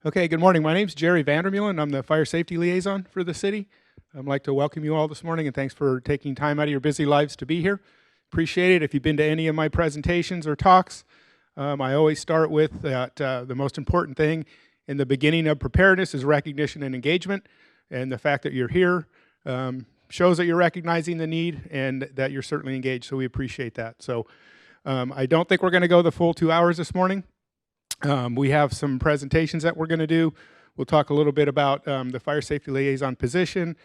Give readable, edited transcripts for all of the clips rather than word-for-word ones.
Okay, good morning. My name's Jerry Vandermeulen. I'm the fire safety liaison for the city. I'd like to welcome you all this morning, and thanks for taking time out of your busy lives to be here. Appreciate it. If you've been to any of my presentations or talks, I always start with that the most important thing in the beginning of preparedness is recognition and engagement, and the fact that you're here shows that you're recognizing the need and that you're certainly engaged, so we appreciate that. So I don't think we're going to go the full 2 hours this morning. We have some presentations that we're going to do. We'll talk a little bit about the fire safety liaison position.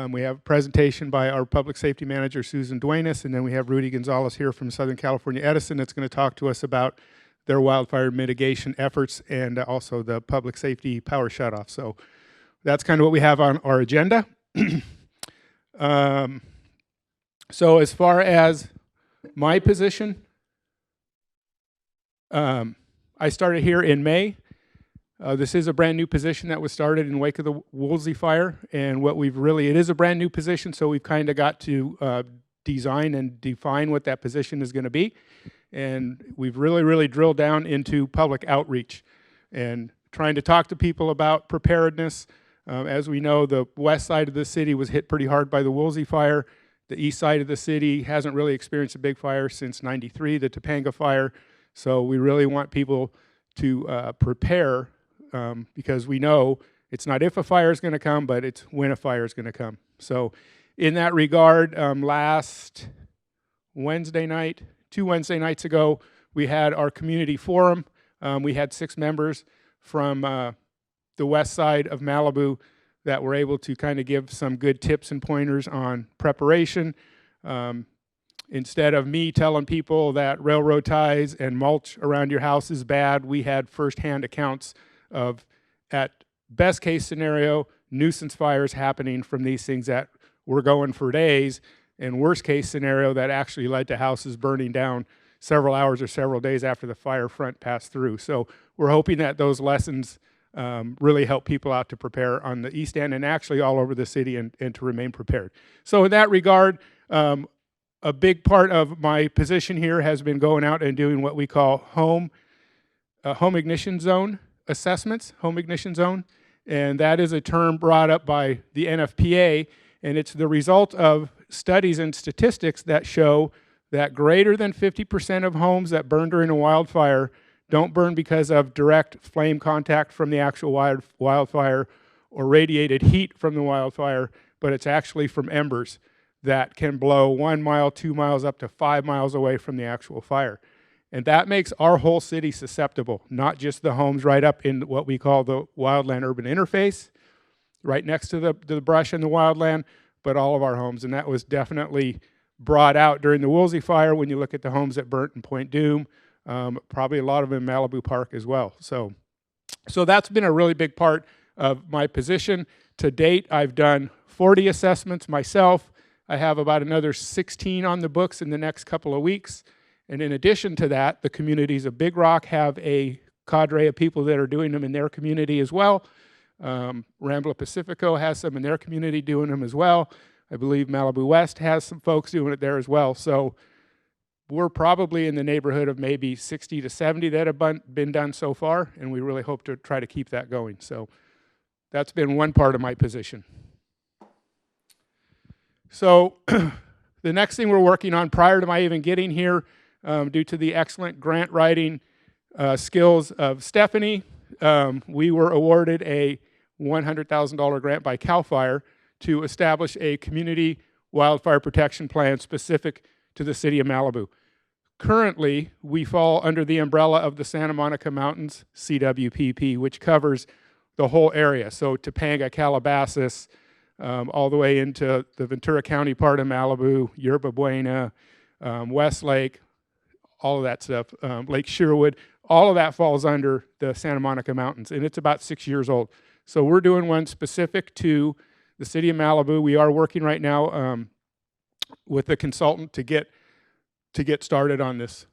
We have a presentation by our public safety manager, Susan Duenas, and then we have Rudy Gonzalez here from Southern California Edison that's going to talk to us about their wildfire mitigation efforts and also the public safety power shutoff. So that's kind of what we have on our agenda. So as far as my position, I started here in May. This is a brand new position that was started in wake of the Woolsey fire, and it is a brand new position, so we've kind of got to design and define what that position is going to be, and we've really drilled down into public outreach and trying to talk to people about preparedness. As we know, the west side of the city was hit pretty hard by the Woolsey fire. The east side of the city hasn't really experienced a big fire since '93, the Topanga fire. So we really want people to prepare because we know it's not if a fire is going to come, but it's when a fire is going to come. So in that regard, last Wednesday night, 2 Wednesday nights ago, we had our community forum. We had 6 members from the west side of Malibu that were able to kind of give some good tips and pointers on preparation. Instead of me telling people that railroad ties and mulch around your house is bad, we had firsthand accounts of, at best case scenario, nuisance fires happening from these things that were going for days, and worst case scenario that actually led to houses burning down several hours or several days after the fire front passed through. So we're hoping that those lessons really help people out to prepare on the east end and actually all over the city and to remain prepared. So in that regard, a big part of my position here has been going out and doing what we call home ignition zone assessments, home ignition zone, and that is a term brought up by the NFPA, and it's the result of studies and statistics that show that greater than 50% of homes that burn during a wildfire don't burn because of direct flame contact from the actual wildfire or radiated heat from the wildfire, but it's actually from embers that can blow 1 mile, 2 miles, up to 5 miles away from the actual fire. And that makes our whole city susceptible, not just the homes right up in what we call the wildland-urban interface, right next to the brush and the wildland, but all of our homes. And that was definitely brought out during the Woolsey fire when you look at the homes that burnt in Point Dume, probably a lot of them in Malibu Park as well. So that's been a really big part of my position. To date, I've done 40 assessments myself. I have about another 16 on the books in the next couple of weeks. And in addition to that, the communities of Big Rock have a cadre of people that are doing them in their community as well. Rambla Pacifico has some in their community doing them as well. I believe Malibu West has some folks doing it there as well. So we're probably in the neighborhood of maybe 60 to 70 that have been done so far, and we really hope to try to keep that going. So that's been one part of my position. So the next thing we're working on prior to my even getting here, due to the excellent grant writing skills of Stephanie, we were awarded a $100,000 grant by CAL FIRE to establish a community wildfire protection plan specific to the city of Malibu. Currently, we fall under the umbrella of the Santa Monica Mountains CWPP, which covers the whole area. So Topanga, Calabasas, all the way into the Ventura County part of Malibu, Yerba Buena, Westlake, all of that stuff, Lake Sherwood, all of that falls under the Santa Monica Mountains, and it's about 6 years old. So we're doing one specific to the city of Malibu. We are working right now with a consultant to get started on this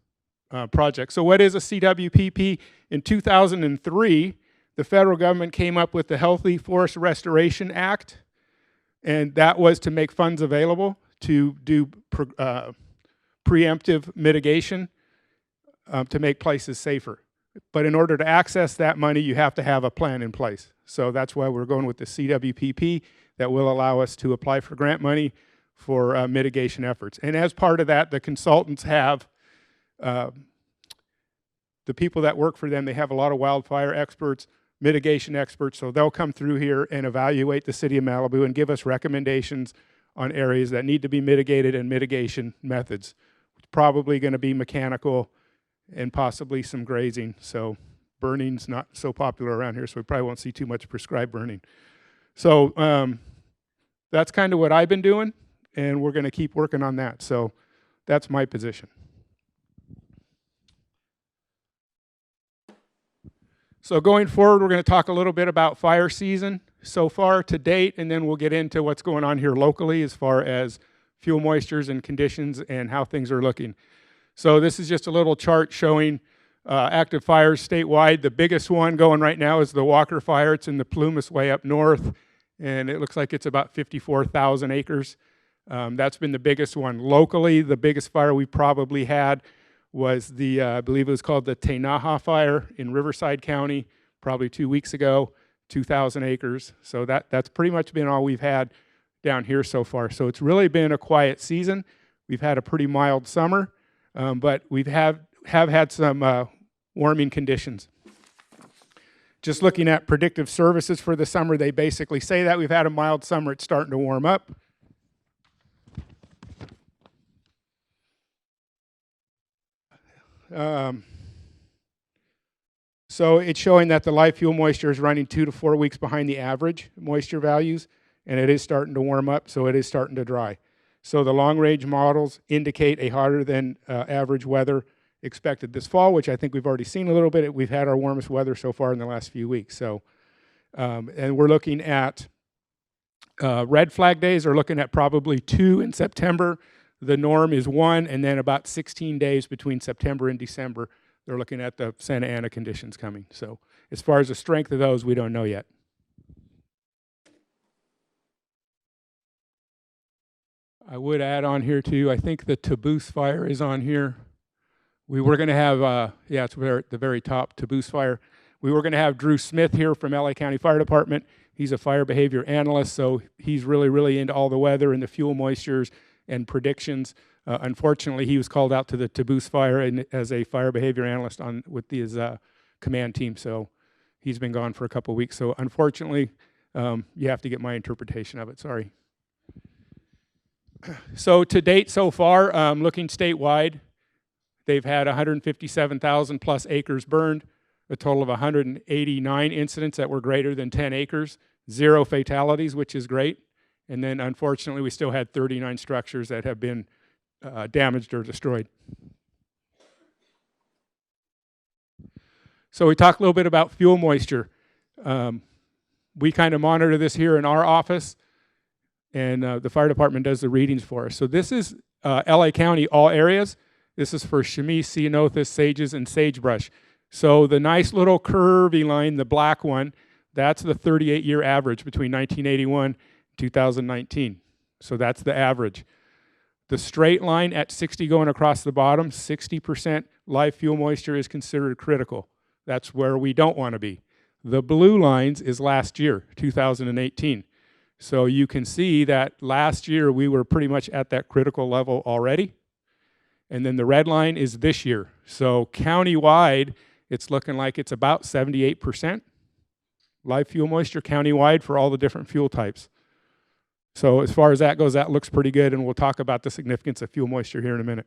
project. So what is a CWPP? In 2003, the federal government came up with the Healthy Forest Restoration Act, and that was to make funds available to do preemptive mitigation to make places safer. But in order to access that money, you have to have a plan in place. So that's why we're going with the CWPP that will allow us to apply for grant money for mitigation efforts. And as part of that, the consultants have, the people that work for them, they have a lot of wildfire experts, mitigation experts, so they'll come through here and evaluate the city of Malibu and give us recommendations on areas that need to be mitigated and mitigation methods. It's probably going to be mechanical and possibly some grazing. So burning's not so popular around here, so we probably won't see too much prescribed burning. So that's kind of what I've been doing, and we're going to keep working on that. So that's my position. So going forward, we're going to talk a little bit about fire season so far to date, and then we'll get into what's going on here locally as far as fuel moistures and conditions and how things are looking. So this is just a little chart showing active fires statewide. The biggest one going right now is the Walker Fire. It's in the Plumas way up north, and it looks like it's about 54,000 acres. That's been the biggest one. Locally, the biggest fire we probably had was the, I believe it was called the Tenaha Fire in Riverside County, probably 2 weeks ago, 2,000 acres. So that's pretty much been all we've had down here so far. So it's really been a quiet season. We've had a pretty mild summer, but we have had some warming conditions. Just looking at predictive services for the summer, they basically say that we've had a mild summer, it's starting to warm up. So it's showing that the live fuel moisture is running 2 to 4 weeks behind the average moisture values, and it is starting to warm up, so it is starting to dry. So the long-range models indicate a hotter than average weather expected this fall, which I think we've already seen a little bit. We've had our warmest weather so far in the last few weeks. So, and we're looking at red flag days are looking at probably 2 in September. The norm is 1, and then about 16 days between September and December, they're looking at the Santa Ana conditions coming. So as far as the strength of those, we don't know yet. I would add on here too, I think the Taboose Fire is on here. We were going to have, yeah, it's at the very top, Taboose Fire. We were going to have Drew Smith here from LA County Fire Department. He's a fire behavior analyst, so he's really into all the weather and the fuel moistures and predictions. Unfortunately, he was called out to the Taboose Fire as a fire behavior analyst with his command team, so he's been gone for a couple of weeks. So unfortunately, you have to get my interpretation of it, sorry. So to date so far, looking statewide, they've had 157,000 plus acres burned, a total of 189 incidents that were greater than 10 acres, 0 fatalities, which is great. And then unfortunately, we still had 39 structures that have been damaged or destroyed. So we talked a little bit about fuel moisture. We kind of monitor this here in our office, and the fire department does the readings for us. So this is LA County, all areas. This is for chamise, ceanothus, sages, and sagebrush. So the nice little curvy line, the black one, that's the 38-year average between 1981 and 2019. So that's the average. The straight line at 60 going across the bottom, 60% live fuel moisture is considered critical. That's where we don't want to be. The blue lines is last year, 2018. So you can see that last year we were pretty much at that critical level already. And then the red line is this year. So countywide, it's looking like it's about 78% live fuel moisture countywide for all the different fuel types. So as far as that goes, that looks pretty good, and we'll talk about the significance of fuel moisture here in a minute.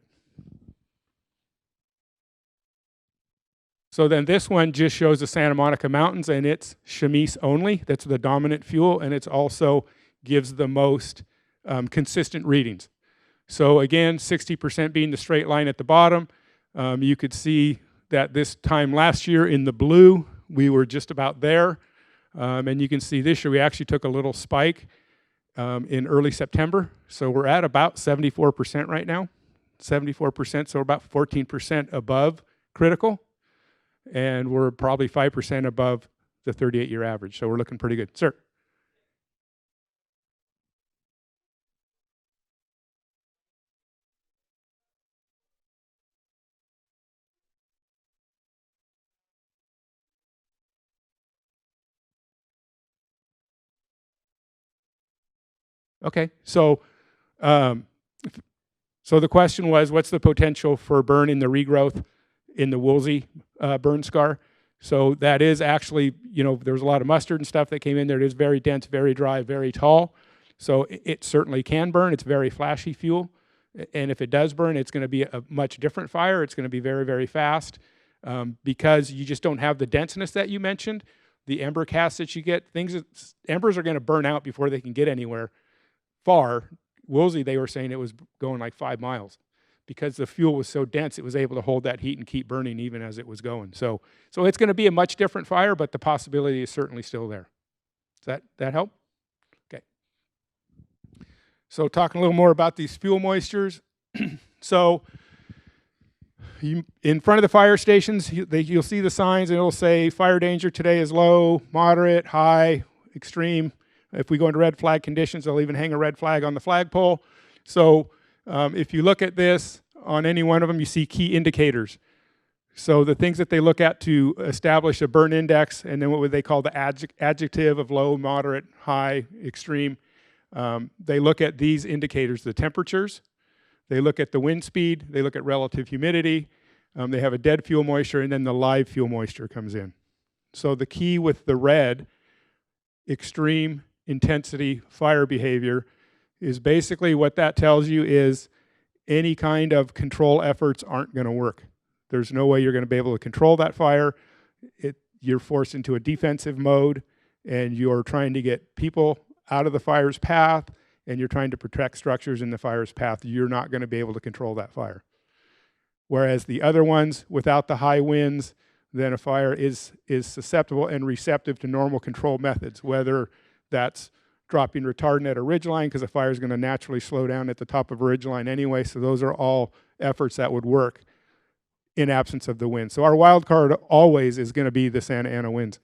So then this one just shows the Santa Monica Mountains, and it's chamise only. That's the dominant fuel, and it also gives the most consistent readings. So again, 60% being the straight line at the bottom. You could see that this time last year in the blue, we were just about there. And you can see this year we actually took a little spike in early September. So we're at about 74% right now, 74%, so we're about 14% above critical. And we're probably 5% above the 38-year average. So we're looking pretty good. Sir? Okay, so so the question was, what's the potential for burn in the regrowth in the Woolsey burn scar? So that is actually, there's a lot of mustard and stuff that came in there. It is very dense, very dry, very tall. So it certainly can burn. It's very flashy fuel. And if it does burn, it's going to be a much different fire. It's going to be very, very fast because you just don't have the denseness that you mentioned. The ember casts that you get, embers are going to burn out before they can get anywhere far. Woolsey, they were saying it was going like 5 miles because the fuel was so dense, it was able to hold that heat and keep burning even as it was going. So it's going to be a much different fire, but the possibility is certainly still there. Does that help? Okay. So talking a little more about these fuel moistures. So in front of the fire stations, you'll see the signs and it'll say fire danger today is low, moderate, high, extreme. If we go into red flag conditions, they'll even hang a red flag on the flagpole. So if you look at this, on any one of them, you see key indicators. So the things that they look at to establish a burn index, and then what would they call the adjective of low, moderate, high, extreme. They look at these indicators, the temperatures. They look at the wind speed. They look at relative humidity. They have a dead fuel moisture, and then the live fuel moisture comes in. So the key with the red, extreme intensity fire behavior, is basically what that tells you is any kind of control efforts aren't going to work. There's no way you're going to be able to control that fire. You're forced into a defensive mode, and you're trying to get people out of the fire's path, and you're trying to protect structures in the fire's path. You're not going to be able to control that fire. Whereas the other ones, without the high winds, then a fire is susceptible and receptive to normal control methods, whether that's dropping retardant at a ridgeline because the fire is going to naturally slow down at the top of a ridgeline anyway. So those are all efforts that would work in absence of the wind. So our wild card always is going to be the Santa Ana winds.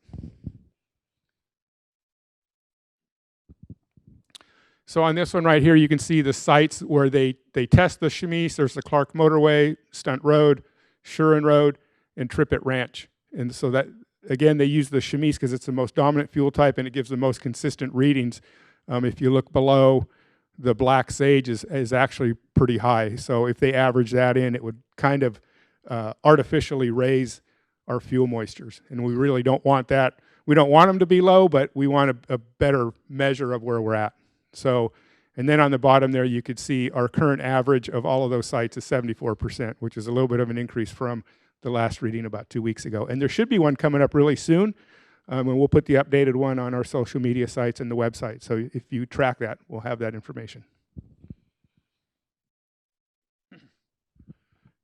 So on this one right here, you can see the sites where they test the chemise. There's the Clark Motorway, Stunt Road, Shuren Road, and Trippett Ranch. And so that, again, they use the chemise because it's the most dominant fuel type and it gives the most consistent readings. If you look below, the black sage is actually pretty high. So if they average that in, it would kind of artificially raise our fuel moistures. And we really don't want that. We don't want them to be low, but we want a better measure of where we're at. So, and then on the bottom there, you could see our current average of all of those sites is 74%, which is a little bit of an increase from the last reading about 2 weeks ago. And there should be one coming up really soon, and we'll put the updated one on our social media sites and the website. So if you track that, we'll have that information.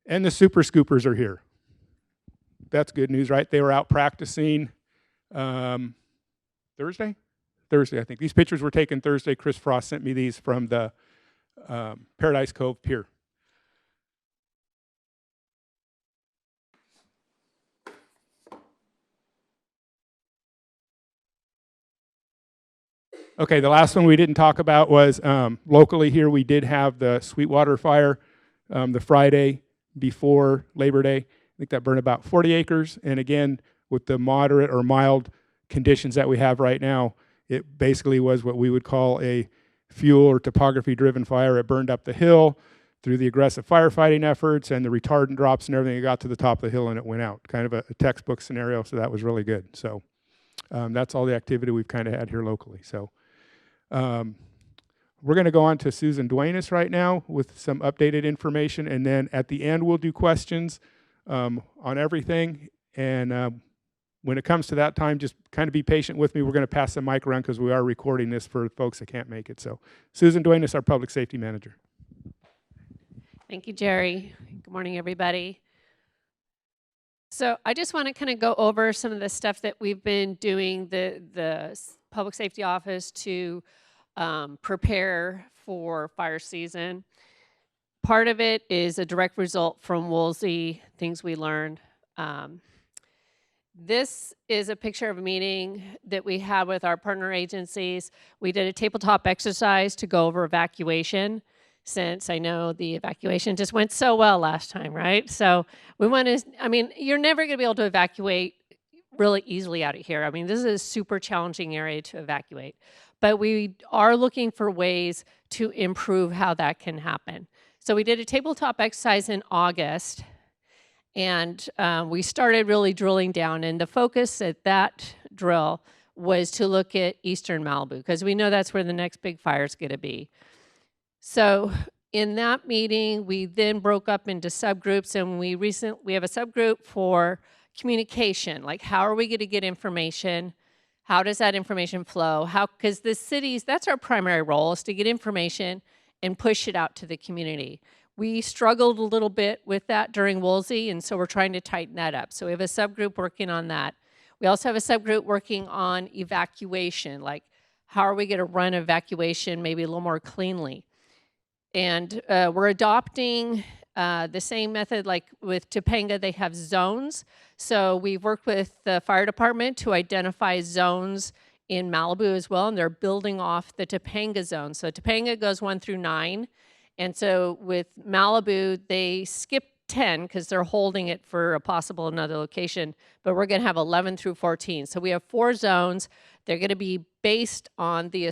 And the super scoopers are here. That's good news, right? They were out practicing Thursday, I think. These pictures were taken Thursday. Chris Frost sent me these from the Paradise Cove Pier. Okay, the last one we didn't talk about was locally here we did have the Sweetwater fire the Friday before Labor Day. I think that burned about 40 acres. And again, with the moderate or mild conditions that we have right now, it basically was what we would call a fuel or topography-driven fire. It burned up the hill through the aggressive firefighting efforts and the retardant drops and everything. It got to the top of the hill and it went out. Kind of a textbook scenario, so that was really good. So that's all the activity we've kind of had here locally. So we're going to go on to Susan Duenas right now with some updated information, and then at the end we'll do questions on everything. And when it comes to that time, just kind of be patient with me. We're going to pass the mic around because we are recording this for folks that can't make it. So Susan Duenas, our Public Safety Manager. Thank you, Jerry. Good morning, everybody. So I just want to kind of go over some of the stuff that we've been doing, the Public Safety Office, to prepare for fire season. Part of it is a direct result from Woolsey, things we learned. This is a picture of a meeting that we had with our partner agencies. We did a tabletop exercise to go over evacuation, since I know the evacuation just went so well last time, right? So we want to, I mean, you're never going to be able to evacuate really easily out of here. I mean, this is a super challenging area to evacuate, but we are looking for ways to improve how that can happen. So we did a tabletop exercise in August, and we started really drilling down, and the focus at that drill was to look at eastern Malibu, because we know that's where the next big fire is going to be. So in that meeting, we then broke up into subgroups, and we have a subgroup for communication, like how are we going to get information? How does that information flow? Because the cities, that's our primary role, is to get information and push it out to the community. We struggled a little bit with that during Woolsey, and so we're trying to tighten that up. So we have a subgroup working on that. We also have a subgroup working on evacuation, like how are we going to run evacuation maybe a little more cleanly? And we're adopting the same method like with Topanga. They have zones. So we've worked with the fire department to identify zones in Malibu as well, and they're building off the Topanga zone. So Topanga goes 1 through 9. And so with Malibu, they skipped 10 because they're holding it for a possible another location, but we're going to have 11 through 14. So we have 4 zones. They're going to be based on the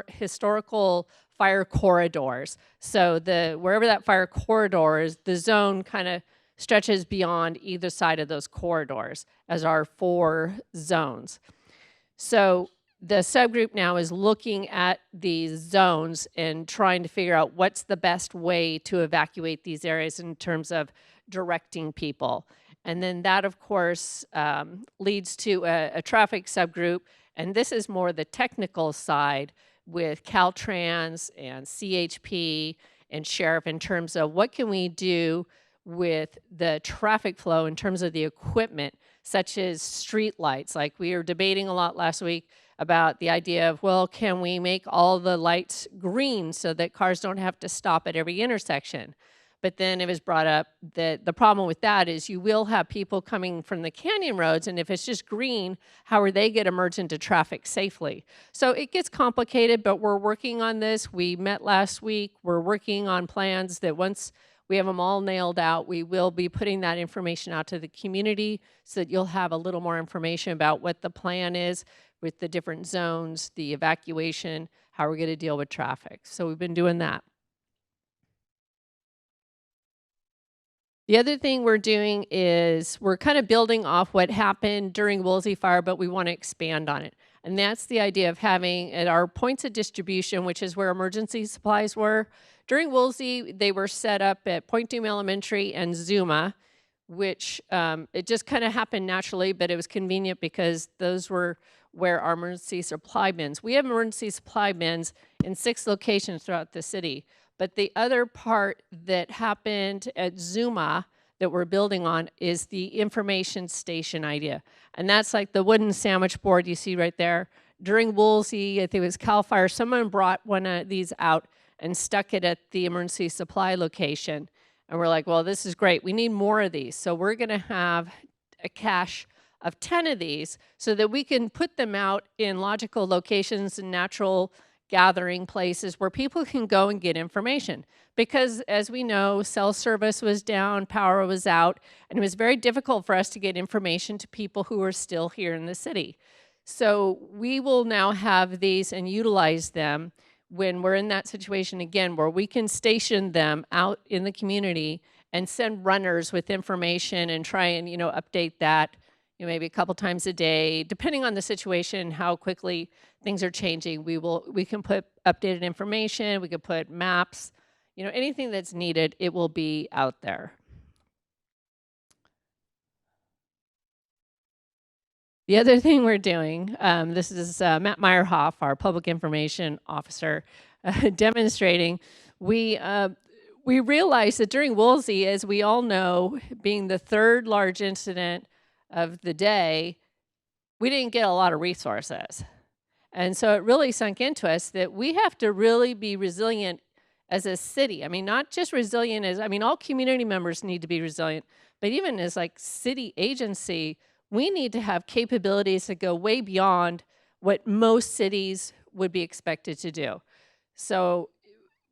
historical fire corridors. So wherever that fire corridor is, the zone kind of stretches beyond either side of those corridors as our 4 zones. So the subgroup now is looking at these zones and trying to figure out what's the best way to evacuate these areas in terms of directing people. And then that, of course, leads to a traffic subgroup. And this is more the technical side with Caltrans and CHP and Sheriff in terms of what can we do with the traffic flow in terms of the equipment, such as street lights. Like we were debating a lot last week about the idea of, well, can we make all the lights green so that cars don't have to stop at every intersection? But then it was brought up that the problem with that is you will have people coming from the canyon roads, and if it's just green, how are they going to merge into traffic safely? So it gets complicated, but we're working on this. We met last week. We're working on plans that once we have them all nailed out, we will be putting that information out to the community so that you'll have a little more information about what the plan is with the different zones, the evacuation, how we're going to deal with traffic. So we've been doing that. The other thing we're doing is we're kind of building off what happened during Woolsey Fire, but we want to expand on it. And that's the idea of having at our points of distribution, which is where emergency supplies were. During Woolsey, they were set up at Point Doom Elementary and Zuma, which it just kind of happened naturally, but it was convenient because those were where our emergency supply bins. We have emergency supply bins in 6 locations throughout the city. But the other part that happened at Zuma that we're building on is the information station idea. And that's like the wooden sandwich board you see right there. During Woolsey, I think it was CAL FIRE, someone brought one of these out and stuck it at the emergency supply location. And we're like, well, this is great. We need more of these. So we're going to have a cache of 10 of these so that we can put them out in logical locations and natural gathering places where people can go and get information. Because as we know, cell service was down, power was out, and it was very difficult for us to get information to people who are still here in the city. So we will now have these and utilize them when we're in that situation again, where we can station them out in the community and send runners with information and try and, update that, maybe a couple times a day, depending on the situation, how quickly things are changing. We can put updated information, we can put maps, anything that's needed, it will be out there. The other thing we're doing, this is Matt Meyerhoff, our public information officer, demonstrating. We realized that during Woolsey, as we all know, being the 3rd large incident of the day, we didn't get a lot of resources. And so it really sunk into us that we have to really be resilient as a city. I mean, not just resilient as, all community members need to be resilient, but even as like city agency, we need to have capabilities that go way beyond what most cities would be expected to do. So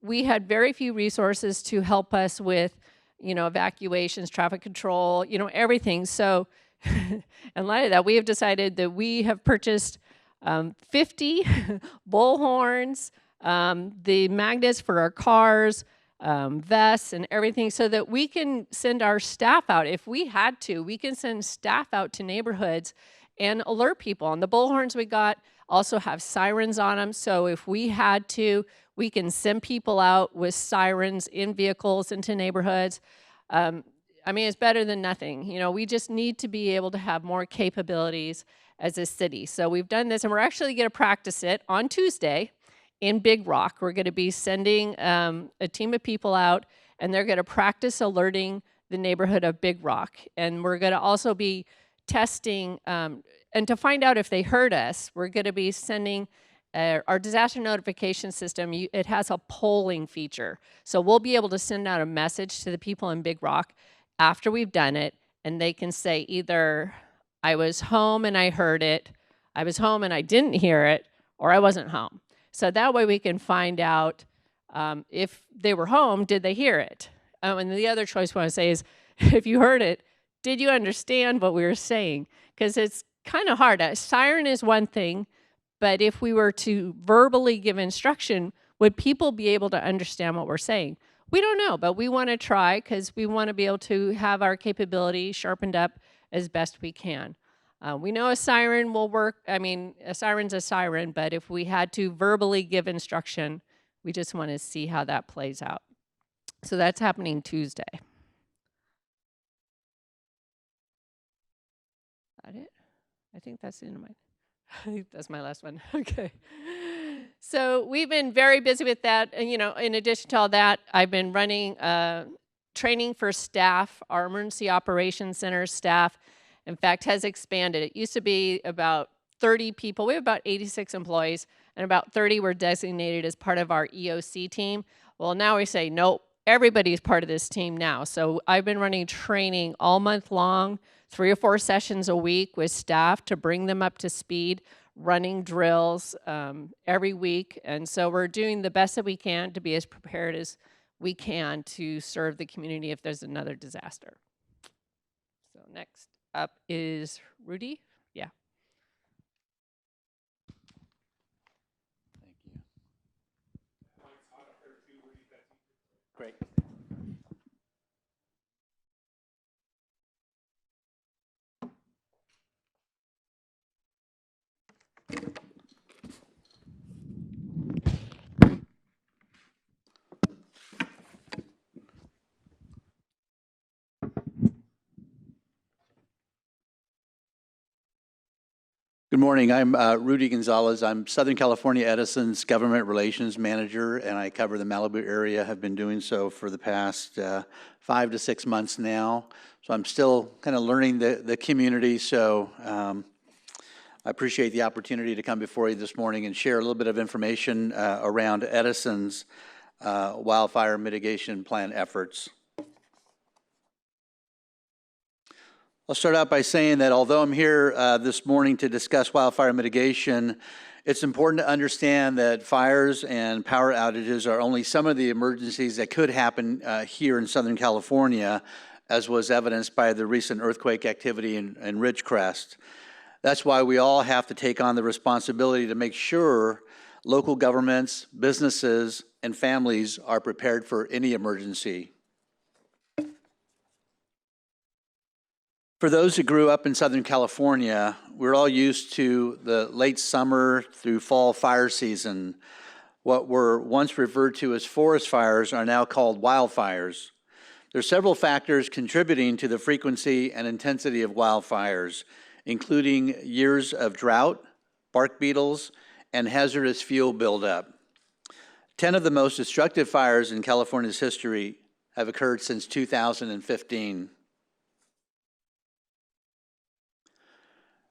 we had very few resources to help us with, evacuations, traffic control, everything. So in light of that, we have decided that we have purchased 50 bullhorns, the magnets for our cars, vests and everything, so that we can send our staff out. If we had to, we can send staff out to neighborhoods and alert people. And the bullhorns we got also have sirens on them, so if we had to, we can send people out with sirens in vehicles into neighborhoods. I mean, it's better than nothing. You know, we just need to be able to have more capabilities as a city. So we've done this, and we're actually going to practice it on Tuesday in Big Rock. We're going to be sending a team of people out, and they're going to practice alerting the neighborhood of Big Rock. And we're going to also be testing, and to find out if they heard us, we're going to be sending our disaster notification system. It has a polling feature. So we'll be able to send out a message to the people in Big Rock after we've done it, and they can say either, I was home and I heard it, I was home and I didn't hear it, or I wasn't home. So that way we can find out if they were home, did they hear it? And the other choice we want to say is, if you heard it, did you understand what we were saying? Because it's kind of hard. A siren is one thing, but if we were to verbally give instruction, would people be able to understand what we're saying? We don't know, but we want to try, because we want to be able to have our capability sharpened up as best we can. We know a siren will work. I mean, a siren's a siren, but if we had to verbally give instruction, we just want to see how that plays out. So that's happening Tuesday. That it? I think that's the end of my, I think that's my last one. Okay. So we've been very busy with that. And, you know, in addition to all that, I've been running training for staff. Our Emergency Operations Center staff, in fact, has expanded. It used to be about 30 people. We have about 86 employees, and about 30 were designated as part of our EOC team. Well, now we say, nope, everybody's part of this team now. So I've been running training all month long, 3 or 4 sessions a week with staff to bring them up to speed, running drills every week. And so we're doing the best that we can to be as prepared as we can to serve the community if there's another disaster. So next up is Rudy. Yeah. Thank you. Great. Good morning. I'm Rudy Gonzalez. I'm Southern California Edison's Government Relations Manager, and I cover the Malibu area. Have been doing so for the past 5 to 6 months now. So I'm still kind of learning the community. So I appreciate the opportunity to come before you this morning and share a little bit of information around Edison's wildfire mitigation plan efforts. I'll start out by saying that although I'm here this morning to discuss wildfire mitigation, it's important to understand that fires and power outages are only some of the emergencies that could happen here in Southern California, as was evidenced by the recent earthquake activity in Ridgecrest. That's why we all have to take on the responsibility to make sure local governments, businesses, and families are prepared for any emergency. For those who grew up in Southern California, we're all used to the late summer through fall fire season. What were once referred to as forest fires are now called wildfires. There are several factors contributing to the frequency and intensity of wildfires, including years of drought, bark beetles, and hazardous fuel buildup. 10 of the most destructive fires in California's history have occurred since 2015.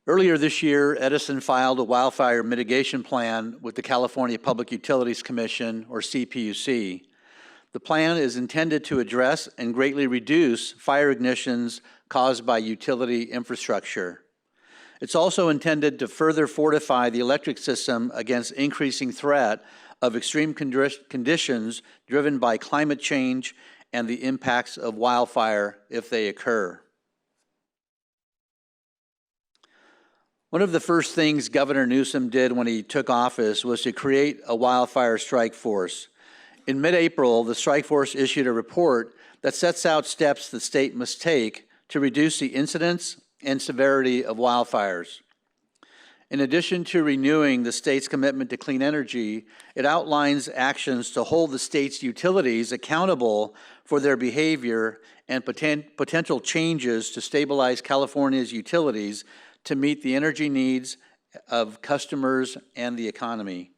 Earlier this year, Edison filed a wildfire mitigation plan with the California Public Utilities Commission, or CPUC. The plan is intended to address and greatly reduce fire ignitions caused by utility infrastructure. It's also intended to further fortify the electric system against increasing threat of extreme conditions driven by climate change and the impacts of wildfire if they occur. One of the first things Governor Newsom did when he took office was to create a wildfire strike force. In mid-April, the strike force issued a report that sets out steps the state must take to reduce the incidence and severity of wildfires. In addition to renewing the state's commitment to clean energy, it outlines actions to hold the state's utilities accountable for their behavior and potential changes to stabilize California's utilities to meet the energy needs of customers and the economy.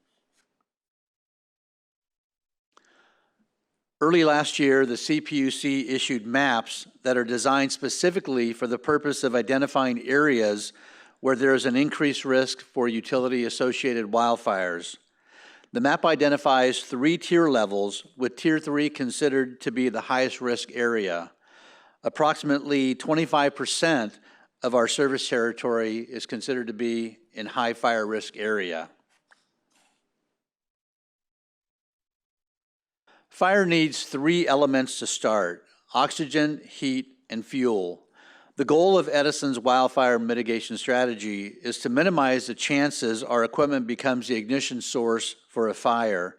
Early last year, the CPUC issued maps that are designed specifically for the purpose of identifying areas where there is an increased risk for utility-associated wildfires. The map identifies 3 tier levels, with Tier 3 considered to be the highest risk area. Approximately 25% of our service territory is considered to be in high fire risk area. Fire needs 3 elements to start: oxygen, heat, and fuel. The goal of Edison's wildfire mitigation strategy is to minimize the chances our equipment becomes the ignition source for a fire.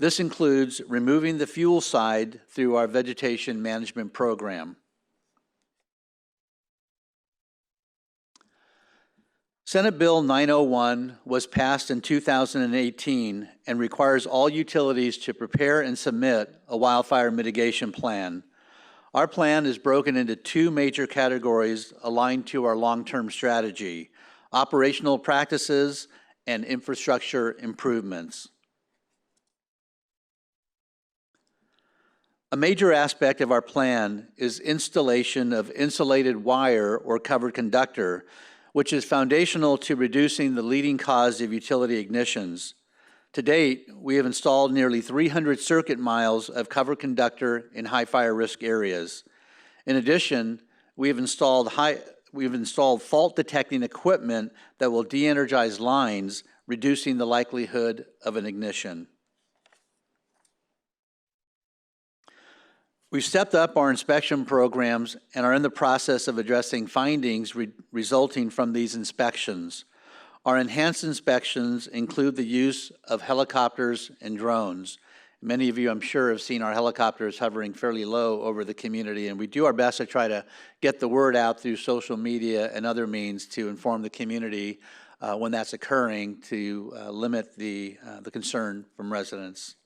This includes removing the fuel side through our vegetation management program. Senate Bill 901 was passed in 2018 and requires all utilities to prepare and submit a wildfire mitigation plan. Our plan is broken into 2 major categories aligned to our long-term strategy: operational practices and infrastructure improvements. A major aspect of our plan is installation of insulated wire or covered conductor, which is foundational to reducing the leading cause of utility ignitions. To date, we have installed nearly 300 circuit miles of covered conductor in high fire risk areas. In addition, we've installed fault detecting equipment that will de-energize lines, reducing the likelihood of an ignition. We've stepped up our inspection programs and are in the process of addressing findings resulting from these inspections. Our enhanced inspections include the use of helicopters and drones. Many of you, I'm sure, have seen our helicopters hovering fairly low over the community, and we do our best to try to get the word out through social media and other means to inform the community when that's occurring, to limit the concern from residents.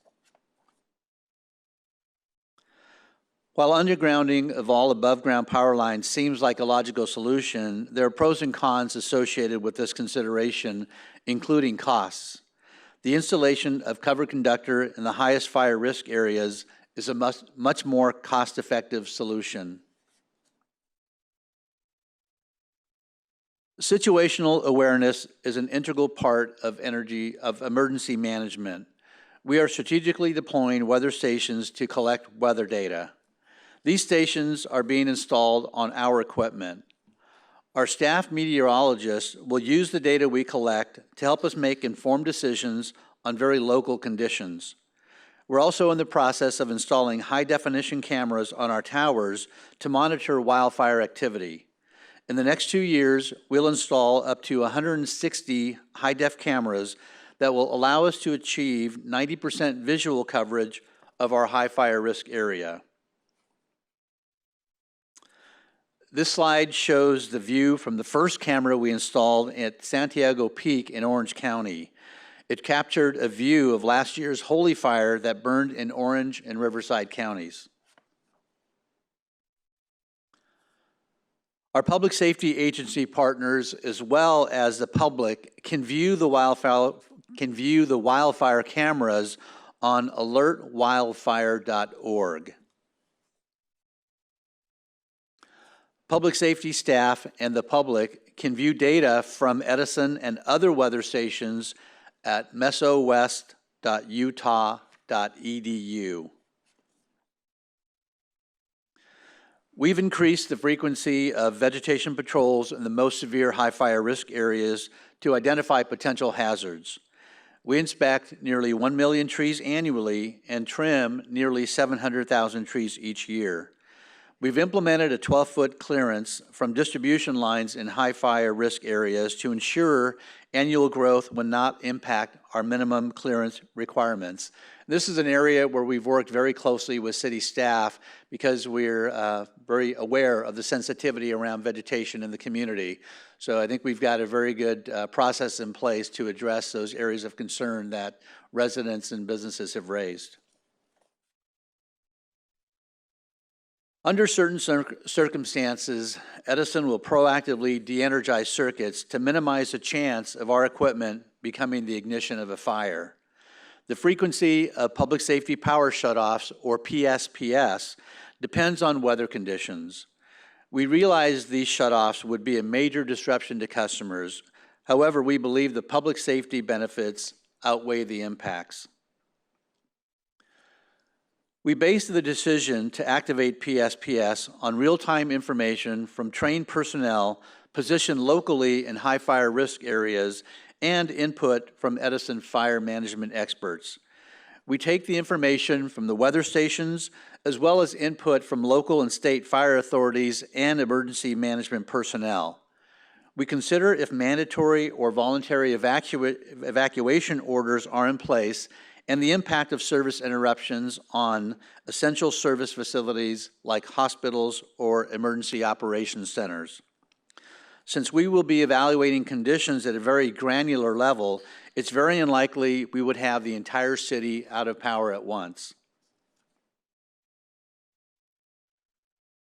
While undergrounding of all above-ground power lines seems like a logical solution, there are pros and cons associated with this consideration, including costs. The installation of covered conductor in the highest fire risk areas is a much more cost-effective solution. Situational awareness is an integral part of emergency management. We are strategically deploying weather stations to collect weather data. These stations are being installed on our equipment. Our staff meteorologists will use the data we collect to help us make informed decisions on very local conditions. We're also in the process of installing high-definition cameras on our towers to monitor wildfire activity. In the next 2 years, we'll install up to 160 high-def cameras that will allow us to achieve 90% visual coverage of our high fire risk area. This slide shows the view from the first camera we installed at Santiago Peak in Orange County. It captured a view of last year's Holy Fire that burned in Orange and Riverside counties. Our public safety agency partners, as well as the public, can view the wildfire cameras on alertwildfire.org. Public safety staff and the public can view data from Edison and other weather stations at mesowest.utah.edu. We've increased the frequency of vegetation patrols in the most severe high fire risk areas to identify potential hazards. We inspect nearly 1 million trees annually and trim nearly 700,000 trees each year. We've implemented a 12-foot clearance from distribution lines in high fire risk areas to ensure annual growth will not impact our minimum clearance requirements. This is an area where we've worked very closely with city staff because we're very aware of the sensitivity around vegetation in the community. So I think we've got a very good process in place to address those areas of concern that residents and businesses have raised. Under certain circumstances, Edison will proactively de-energize circuits to minimize the chance of our equipment becoming the ignition of a fire. The frequency of public safety power shutoffs, or PSPS, depends on weather conditions. We realize these shutoffs would be a major disruption to customers. However, we believe the public safety benefits outweigh the impacts. We based the decision to activate PSPS on real-time information from trained personnel positioned locally in high fire risk areas and input from Edison fire management experts. We take the information from the weather stations as well as input from local and state fire authorities and emergency management personnel. We consider if mandatory or voluntary evacuation orders are in place and the impact of service interruptions on essential service facilities like hospitals or emergency operations centers. Since we will be evaluating conditions at a very granular level, it's very unlikely we would have the entire city out of power at once.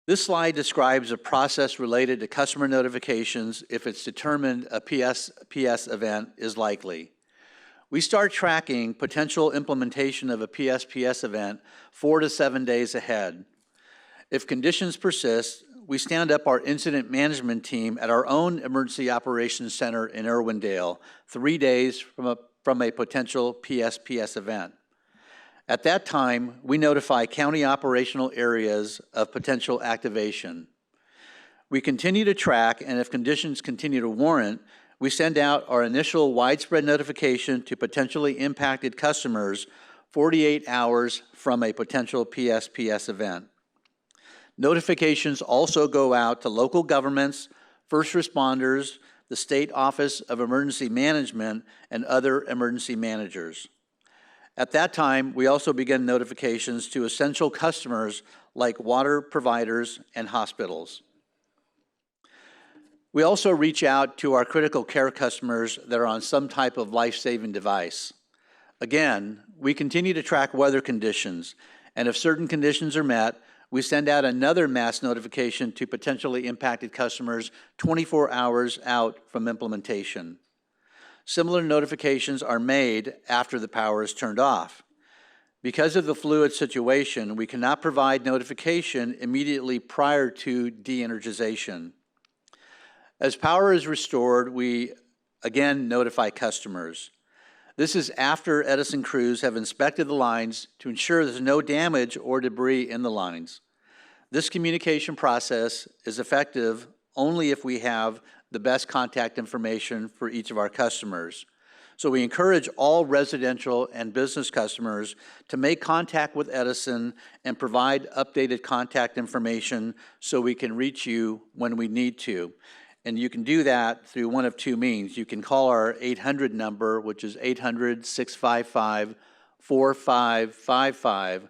This slide describes a process related to customer notifications if it's determined a PSPS event is likely. We start tracking potential implementation of a PSPS event 4 to 7 days ahead. If conditions persist, we stand up our incident management team at our own emergency operations center in Irwindale 3 days from a potential PSPS event. At that time, we notify county operational areas of potential activation. We continue to track, and if conditions continue to warrant, we send out our initial widespread notification to potentially impacted customers 48 hours from a potential PSPS event. Notifications also go out to local governments, first responders, the State Office of Emergency Management, and other emergency managers. At that time, we also begin notifications to essential customers like water providers and hospitals. We also reach out to our critical care customers that are on some type of life-saving device. Again, we continue to track weather conditions, and if certain conditions are met, we send out another mass notification to potentially impacted customers 24 hours out from implementation. Similar notifications are made after the power is turned off. Because of the fluid situation, we cannot provide notification immediately prior to de-energization. As power is restored, we again notify customers. This is after Edison crews have inspected the lines to ensure there's no damage or debris in the lines. This communication process is effective only if we have the best contact information for each of our customers. So we encourage all residential and business customers to make contact with Edison and provide updated contact information so we can reach you when we need to. And you can do that through one of two means. You can call our 800 number, which is 800-655-4555,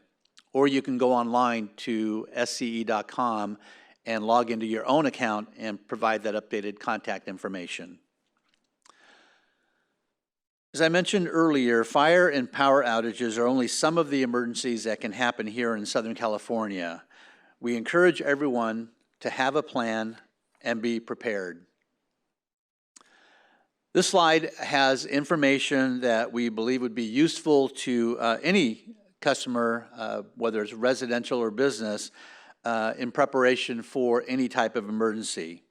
or you can go online to sce.com and log into your own account and provide that updated contact information. As I mentioned earlier, fire and power outages are only some of the emergencies that can happen here in Southern California. We encourage everyone to have a plan and be prepared. This slide has information that we believe would be useful to any customer, whether it's residential or business, in preparation for any type of emergency.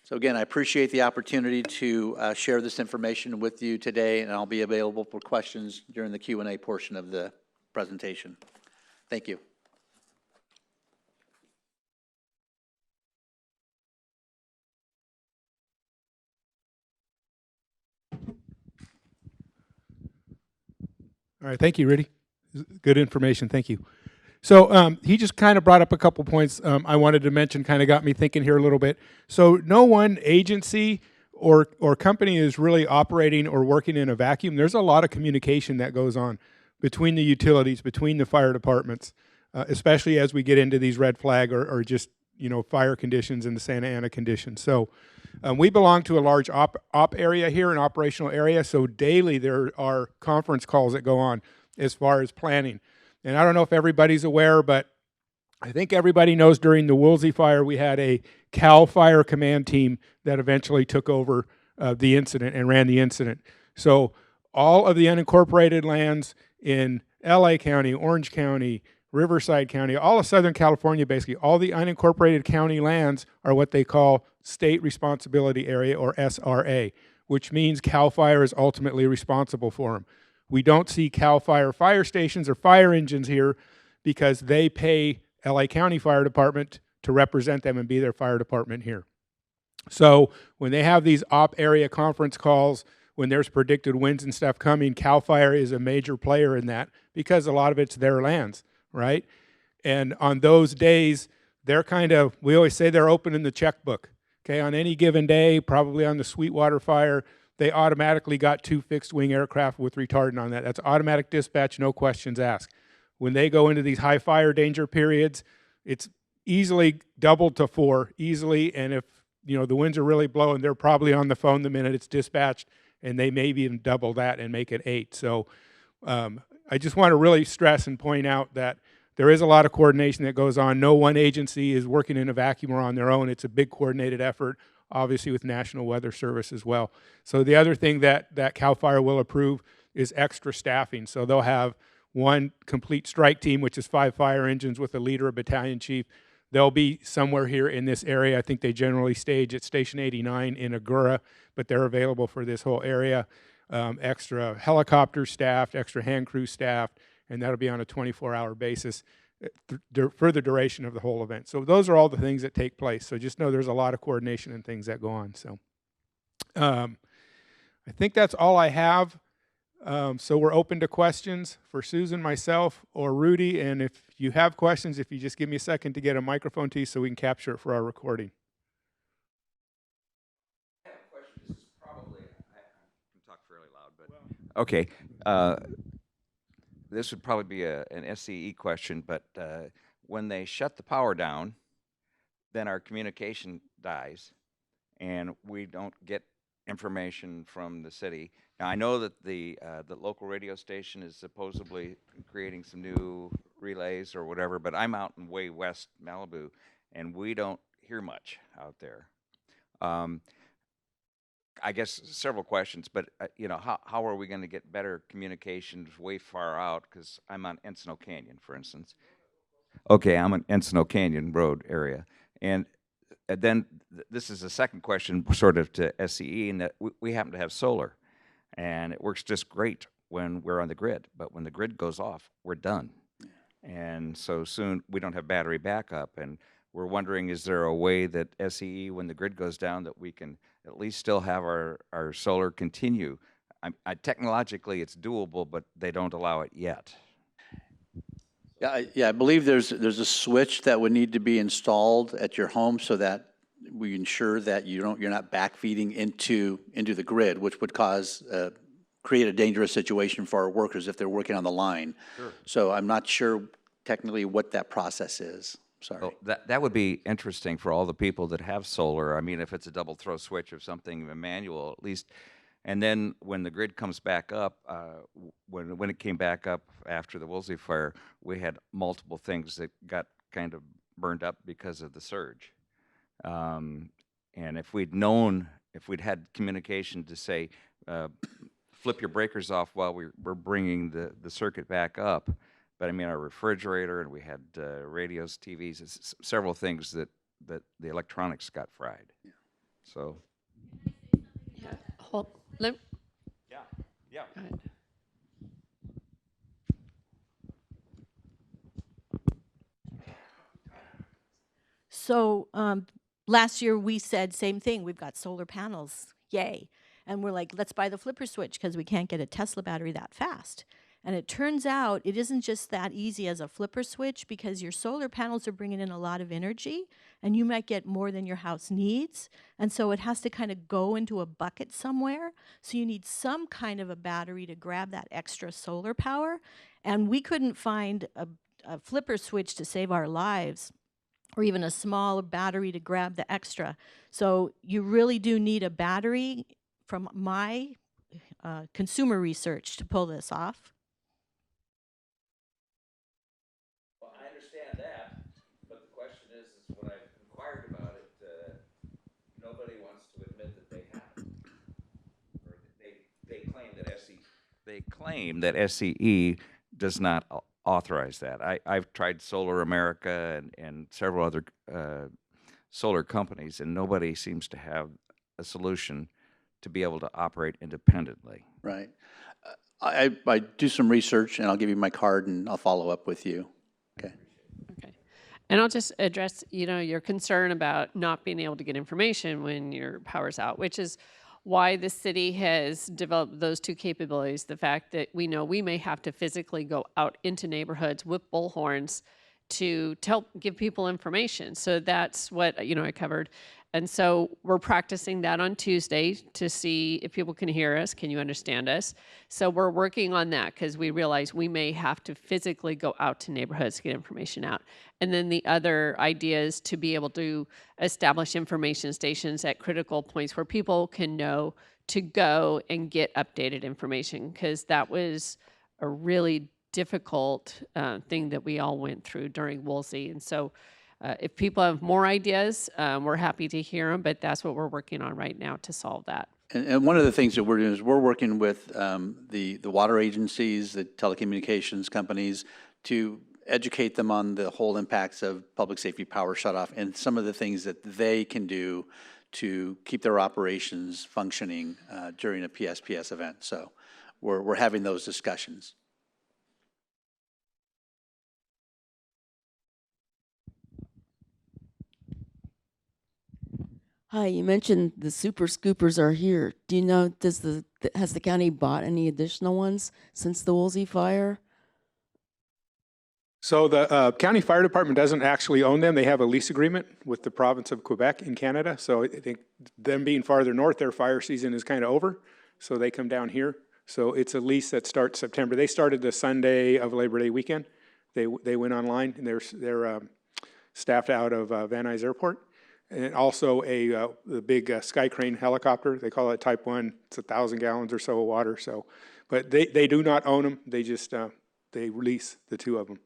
So again, I appreciate the opportunity to share this information with you today, and I'll be available for questions during the Q&A portion of the presentation. Thank you. All right, thank you, Rudy. Good information, thank you. So he just kind of brought up a couple points I wanted to mention, kind of got me thinking here a little bit. So no one agency or company is really operating or working in a vacuum. There's a lot of communication that goes on between the utilities, between the fire departments, especially as we get into these red flag or just fire conditions and the Santa Ana conditions. So we belong to a large op area here, an operational area. So daily there are conference calls that go on as far as planning. And I don't know if everybody's aware, but I think everybody knows during the Woolsey fire, we had a CAL Fire Command team that eventually took over the incident and ran the incident. So all of the unincorporated lands in LA County, Orange County, Riverside County, all of Southern California, basically, all the unincorporated county lands are what they call State Responsibility Area, or SRA, which means CAL FIRE is ultimately responsible for them. We don't see CAL FIRE fire stations or fire engines here because they pay LA County Fire Department to represent them and be their fire department here. So when they have these op area conference calls, when there's predicted winds and stuff coming, CAL FIRE is a major player in that because a lot of it's their lands, right? And on those days, they're we always say they're opening the checkbook. Okay, on any given day, probably on the Sweetwater fire, they automatically got 2 fixed-wing aircraft with retardant on that. That's automatic dispatch, no questions asked. When they go into these high fire danger periods, it's easily doubled to 4, easily, and if the winds are really blowing, they're probably on the phone the minute it's dispatched, and they maybe even double that and make it 8. So I just want to really stress and point out that there is a lot of coordination that goes on. No one agency is working in a vacuum or on their own. It's a big coordinated effort, obviously with National Weather Service as well. So the other thing that CAL FIRE will approve is extra staffing. So they'll have one complete strike team, which is 5 fire engines with a leader, a battalion chief. They'll be somewhere here in this area. I think they generally stage at Station 89 in Agoura, but they're available for this whole area. Extra helicopter staffed, extra hand crew staffed, and that'll be on a 24-hour basis for the duration of the whole event. So those are all the things that take place. So just know there's a lot of coordination and things that go on. So I think that's all I have. So we're open to questions for Susan, myself, or Rudy. And if you have questions, if you just give me a second to get a microphone to you so we can capture it for our recording. I have a question. This is probably, I can talk fairly loud, but okay. This would probably be an SCE question, but when they shut the power down, then our communication dies, and we don't get information from the city. Now, I know that the local radio station is supposedly creating some new relays or whatever, but I'm out in way west Malibu, and we don't hear much out there. I guess several questions, but how are we going to get better communications way far out? Because I'm on Encino Canyon, for instance. Okay, I'm on Encino Canyon Road area, and then this is the second question, sort of to SCE, in that we happen to have solar, and it works just great when we're on the grid. But when the grid goes off, we're done, and so soon we don't have battery backup, and we're wondering, is there a way that SCE, when the grid goes down, that we can at least still have our solar continue? Technologically, it's doable, but they don't allow it yet. Yeah, I believe there's a switch that would need to be installed at your home so that we ensure that you're not backfeeding into the grid, which would create a dangerous situation for our workers if they're working on the line. Sure. So I'm not sure technically what that process is. Sorry. Well, that would be interesting for all the people that have solar. I mean, if it's a double throw switch or something, manual at least. And then when the grid comes back up, when it came back up after the Woolsey fire, we had multiple things that got kind of burned up because of the surge. And if we'd had communication to say, flip your breakers off while we're bringing the circuit back up. But I mean, our refrigerator, and we had radios, TVs, several things that the electronics got fried. Yeah. So. Yeah. Yeah. Go ahead. So last year we said same thing. We've got solar panels, yay. And we're like, let's buy the flipper switch because we can't get a Tesla battery that fast. And it turns out it isn't just that easy as a flipper switch, because your solar panels are bringing in a lot of energy and you might get more than your house needs. And so it has to kind of go into a bucket somewhere. So you need some kind of a battery to grab that extra solar power. And we couldn't find a flipper switch to save our lives, or even a small battery to grab the extra. So you really do need a battery, from my consumer research, to pull this off. Well, I understand that, but the question is when I've inquired about it, nobody wants to admit that they haven't. Or they claim that SCE does not authorize that. I've tried Solar America and several other solar companies, and nobody seems to have a solution to be able to operate independently. Right. I do some research, and I'll give you my card, and I'll follow up with you. Okay. Okay. And I'll just address, your concern about not being able to get information when your power's out, which is why the city has developed those two capabilities. The fact that we know we may have to physically go out into neighborhoods with bullhorns to help give people information. So that's what, I covered. And so we're practicing that on Tuesday to see if people can hear us. Can you understand us? So we're working on that because we realize we may have to physically go out to neighborhoods to get information out. And then the other idea is to be able to establish information stations at critical points where people can know to go and get updated information, because that was a really difficult thing that we all went through during Woolsey. And so if people have more ideas, we're happy to hear them, but that's what we're working on right now to solve that. And one of the things that we're doing is we're working with the water agencies, the telecommunications companies, to educate them on the whole impacts of public safety power shutoff and some of the things that they can do to keep their operations functioning during a PSPS event. So we're having those discussions. Hi, you mentioned the super scoopers are here. Do you know, has the county bought any additional ones since the Woolsey fire? So the county fire department doesn't actually own them. They have a lease agreement with the province of Quebec in Canada. So I think them being farther north, their fire season is kind of over. So they come down here. So it's a lease that starts September. They started the Sunday of Labor Day weekend. They went online, and they're staffed out of Van Nuys Airport. And also the big Sky Crane helicopter. They call it Type 1. It's 1,000 gallons or so of water. So, but they do not own them. They just they release the two of them.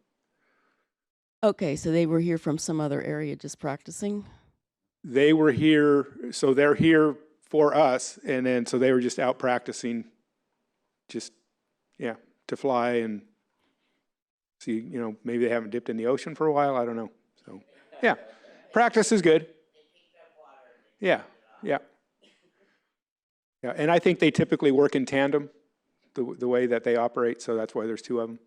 Okay, so they were here from some other area just practicing? They were here, so they're here for us, and then so they were just out practicing, just to fly and see. Maybe they haven't dipped in the ocean for a while. I don't know. So yeah, practice is good. Yeah. And I think they typically work in tandem, the way that they operate. So that's why there's two of them.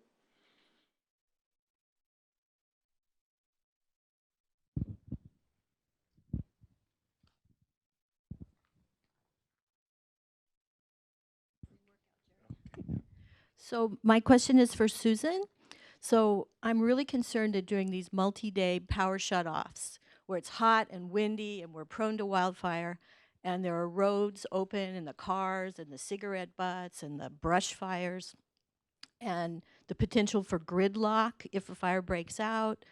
So my question is for Susan. So I'm really concerned that during these multi-day power shutoffs, where it's hot and windy and we're prone to wildfire, and there are roads open and the cars and the cigarette butts and the brush fires, and the potential for gridlock if a fire breaks out,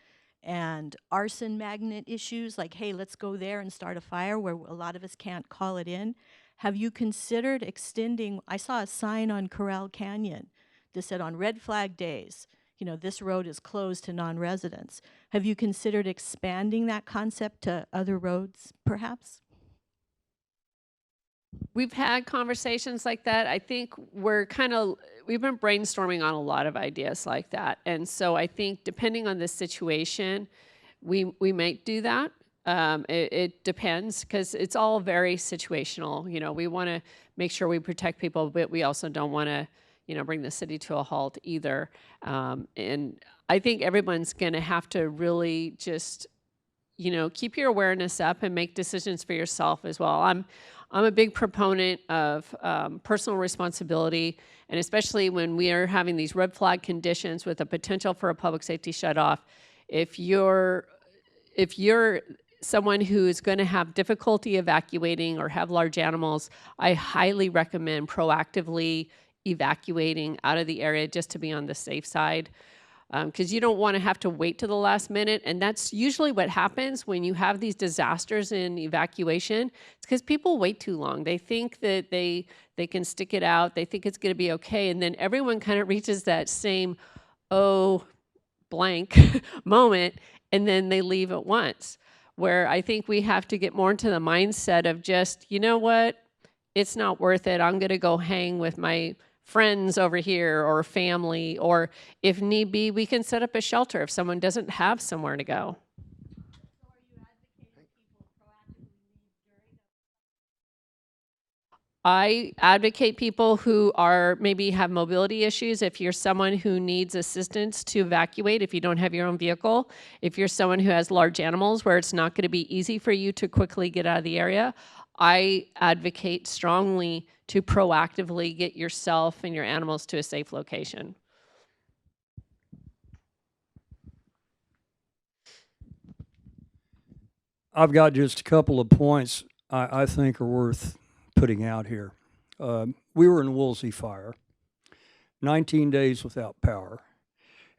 and arson magnet issues like, hey, let's go there and start a fire where a lot of us can't call it in. Have you considered extending? I saw a sign on Corral Canyon that said on red flag days, this road is closed to non-residents. Have you considered expanding that concept to other roads, perhaps? We've had conversations like that. I think we've been brainstorming on a lot of ideas like that. And so I think depending on the situation, we might do that. It depends, because it's all very situational. We want to make sure we protect people, but we also don't want to bring the city to a halt either. And I think everyone's going to have to really just you know, keep your awareness up and make decisions for yourself as well. I'm a big proponent of personal responsibility, and especially when we are having these red flag conditions with a potential for a public safety shutoff. If you're someone who is going to have difficulty evacuating or have large animals, I highly recommend proactively evacuating out of the area just to be on the safe side. Because you don't want to have to wait to the last minute. And that's usually what happens when you have these disasters in evacuation. It's because people wait too long. They think that they can stick it out. They think it's going to be okay. And then everyone kind of reaches that same, oh, blank moment, and then they leave at once. Where I think we have to get more into the mindset of just, you know what, it's not worth it. I'm going to go hang with my friends over here or family, or if need be, we can set up a shelter if someone doesn't have somewhere to go. I advocate people who are maybe have mobility issues. If you're someone who needs assistance to evacuate, if you don't have your own vehicle, if you're someone who has large animals where it's not going to be easy for you to quickly get out of the area, I advocate strongly to proactively get yourself and your animals to a safe location. I've got just a couple of points I think are worth putting out here. We were in Woolsey Fire, 19 days without power.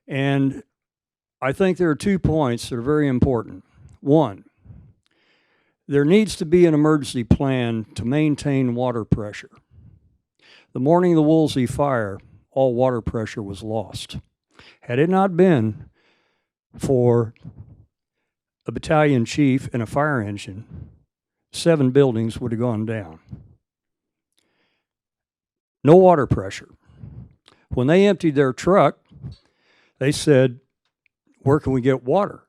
And I think there are 2 points that are very important. One, there needs to be an emergency plan to maintain water pressure. The morning of the Woolsey Fire, all water pressure was lost. Had it not been for a battalion chief and a fire engine, 7 buildings would have gone down. No water pressure. When they emptied their truck, they said, where can we get water?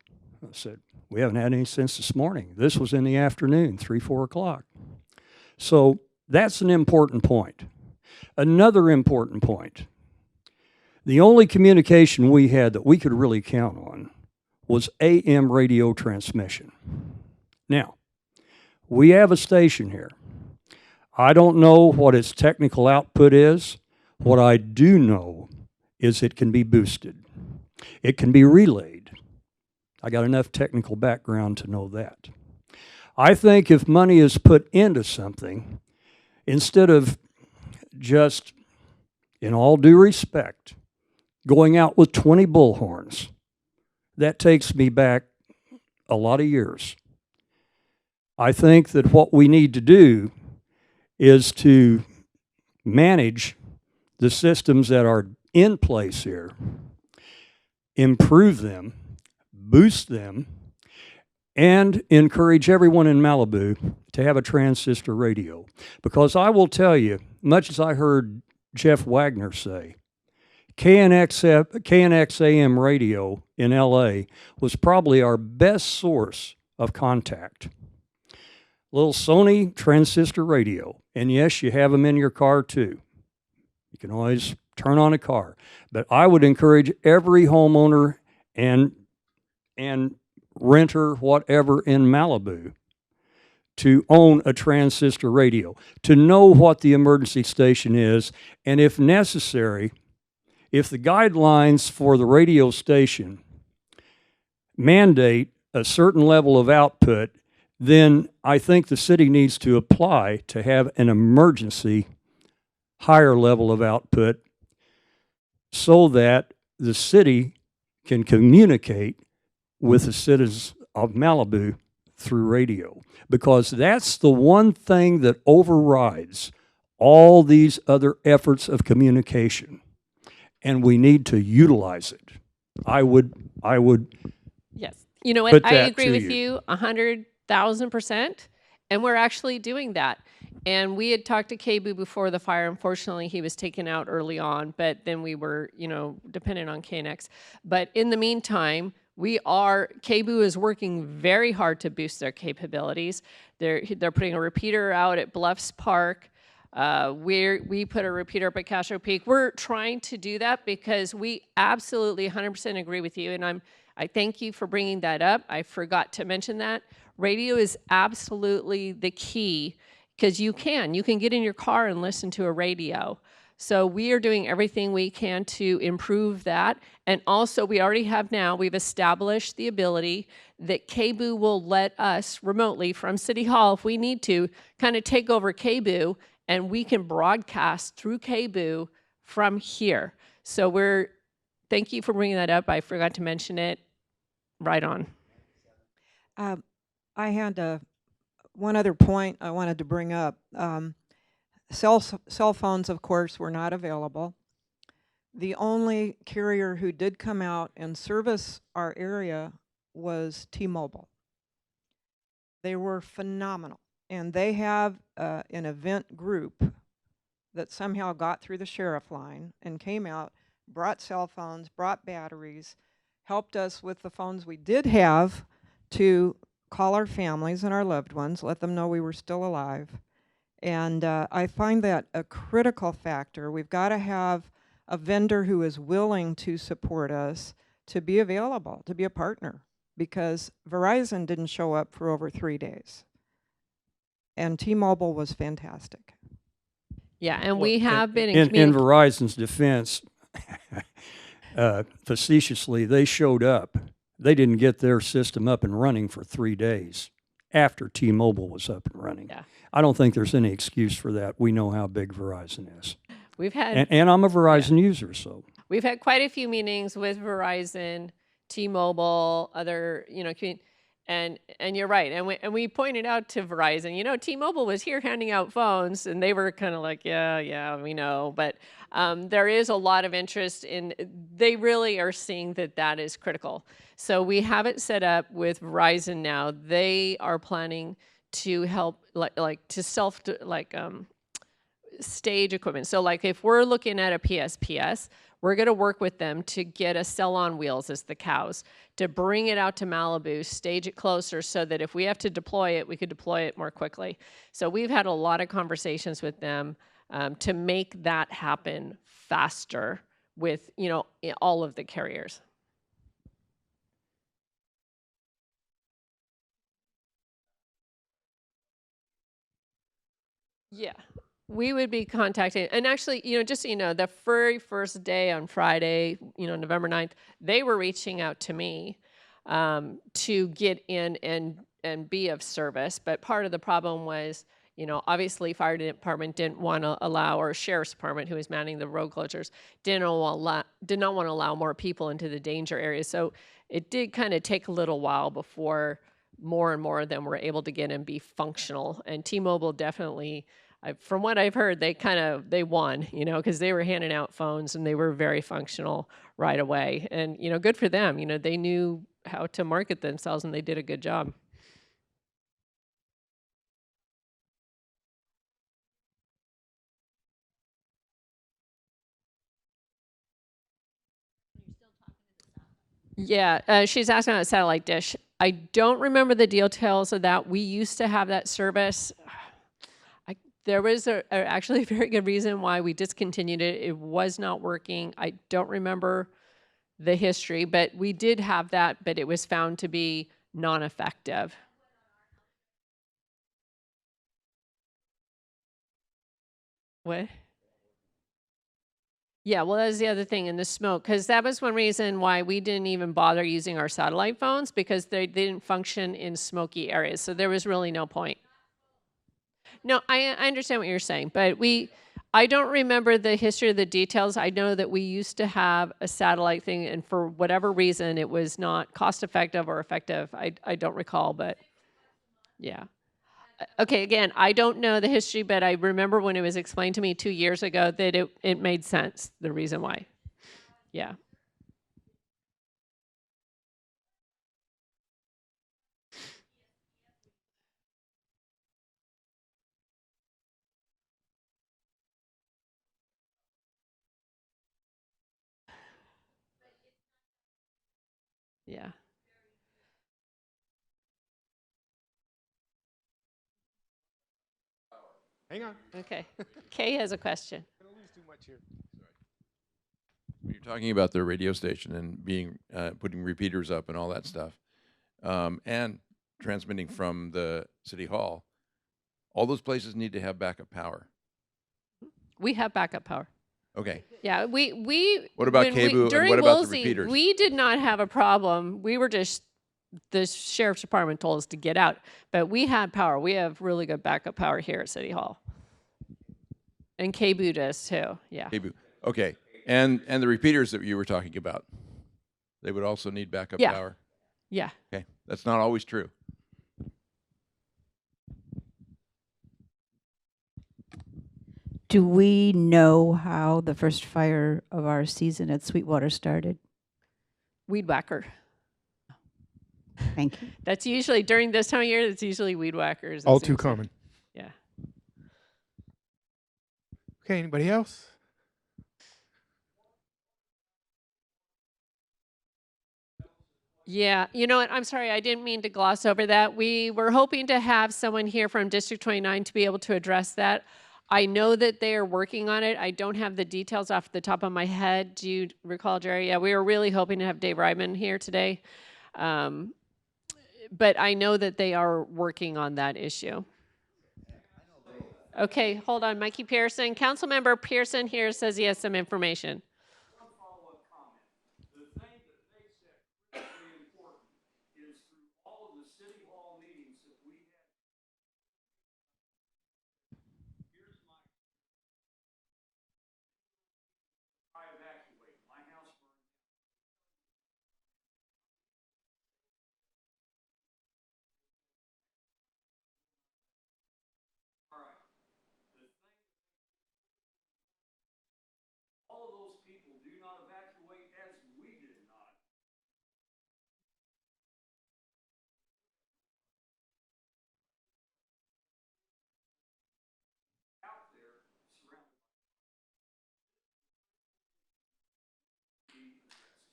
I said, we haven't had any since this morning. This was in the afternoon, 3, 4 o'clock. So that's an important point. Another important point, the only communication we had that we could really count on was AM radio transmission. Now, we have a station here. I don't know what its technical output is. What I do know is it can be boosted. It can be relayed. I got enough technical background to know that. I think if money is put into something, instead of just, in all due respect, going out with 20 bullhorns, that takes me back a lot of years. I think that what we need to do is to manage the systems that are in place here, improve them, boost them, and encourage everyone in Malibu to have a transistor radio. Because I will tell you, much as I heard Jeff Wagner say, KNX AM radio in LA was probably our best source of contact. Little Sony transistor radio. And yes, you have them in your car too. You can always turn on a car. But I would encourage every homeowner and renter, whatever, in Malibu to own a transistor radio, to know what the emergency station is, and if necessary, if the guidelines for the radio station mandate a certain level of output, then I think the city needs to apply to have an emergency higher level of output so that the city can communicate with the citizens of Malibu through radio. Because that's the one thing that overrides all these other efforts of communication. And we need to utilize it. I would Yes. You know what? put I that agree to with you. you 100,000%. And we're actually doing that. And we had talked to KBOO before the fire. Unfortunately, he was taken out early on, but then we were, dependent on KNX. But in the meantime, KBOO is working very hard to boost their capabilities. They're putting a repeater out at Bluffs Park. We put a repeater up at Castro Peak. We're trying to do that because we absolutely 100% agree with you. And I thank you for bringing that up. I forgot to mention that. Radio is absolutely the key because you can get in your car and listen to a radio. So we are doing everything we can to improve that. And also we already have now, we've established the ability that KBOO will let us remotely from City Hall, if we need to, kind of take over KBOO, and we can broadcast through KBOO from here. So thank you for bringing that up. I forgot to mention it. Right on. I had one other point I wanted to bring up. Cell phones, of course, were not available. The only carrier who did come out and service our area was T-Mobile. They were phenomenal. And they have an event group that somehow got through the sheriff line and came out, brought cell phones, brought batteries, helped us with the phones we did have to call our families and our loved ones, let them know we were still alive. And I find that a critical factor. We've got to have a vendor who is willing to support us, to be available, to be a partner, because Verizon didn't show up for over 3 days. And T-Mobile was fantastic. Yeah, and we have been in Verizon's defense, facetiously, they showed up. They didn't get their system up and running for 3 days after T-Mobile was up and running. Yeah. I don't think there's any excuse for that. We know how big Verizon is. We've had And I'm a Verizon user, so. we've had quite a few meetings with Verizon, T-Mobile, other, and you're right. And we pointed out to Verizon, T-Mobile was here handing out phones, and they were kind of like, yeah, we know. But there is a lot of interest they really are seeing that is critical. So we have it set up with Verizon now. They are planning to help, stage equipment. So like if we're looking at a PSPS, we're going to work with them to get a cell on wheels as the cows, to bring it out to Malibu, stage it closer so that if we have to deploy it, we could deploy it more quickly. So we've had a lot of conversations with them to make that happen faster with, all of the carriers. Yeah. We would be contacting, and actually, just so you know, the very first day on Friday, November 9th, they were reaching out to me to get in and be of service. But part of the problem was, obviously fire department didn't want to allow, or sheriff's department, who was manning the road closures, did not want to allow more people into the danger areas. So it did kind of take a little while before more and more of them were able to get and be functional. And T-Mobile definitely, from what I've heard, they won, because they were handing out phones and they were very functional right away. And, good for them. They knew how to market themselves and they did a good job. Yeah, she's asking about satellite dish. I don't remember the details of that. We used to have that service. There was actually a very good reason why we discontinued it. It was not working. I don't remember the history, but we did have that, but it was found to be non-effective. What? Yeah, well, that's the other thing in the smoke, because that was one reason why we didn't even bother using our satellite phones, because they didn't function in smoky areas. So there was really no point. No, I understand what you're saying, but I don't remember the history of the details. I know that we used to have a satellite thing, and for whatever reason, it was not cost effective or effective. I don't recall, but yeah. Okay, again, I don't know the history, but I remember when it was explained to me 2 years ago that it made sense, the reason why. Yeah. Yeah. Hang on. Okay. Kay has a question. Don't lose too much here. You're talking about the radio station and being putting repeaters up and all that stuff, and transmitting from the city hall. All those places need to have backup power. We have backup power. Okay. Yeah, we. What about when Cebu and during what about the Woolsey, repeaters? we did not have a problem. We were just, the sheriff's department told us to get out, but we had power. We have really good backup power here at City Hall. And KBU does too, yeah. Cebu. Okay. And the repeaters that you were talking about, they would also need backup Yeah. power. Yeah. Okay. That's not always true. Do we know how the first fire of our season at Sweetwater started? Weed whacker. Thank you. That's usually, during this time of year, it's usually weed whackers. it All too seems like. common. Yeah. Okay, anybody else? Yeah, you know what? I'm sorry, I didn't mean to gloss over that. We were hoping to have someone here from District 29 to be able to address that. I know that they are working on it. I don't have the details off the top of my head. Do you recall, Jerry? Yeah, we were really hoping to have Dave Ryman here today. But I know that they are working on that issue. Okay, hold on, Mikey Pearson. Councilmember Pearson here says he has some information.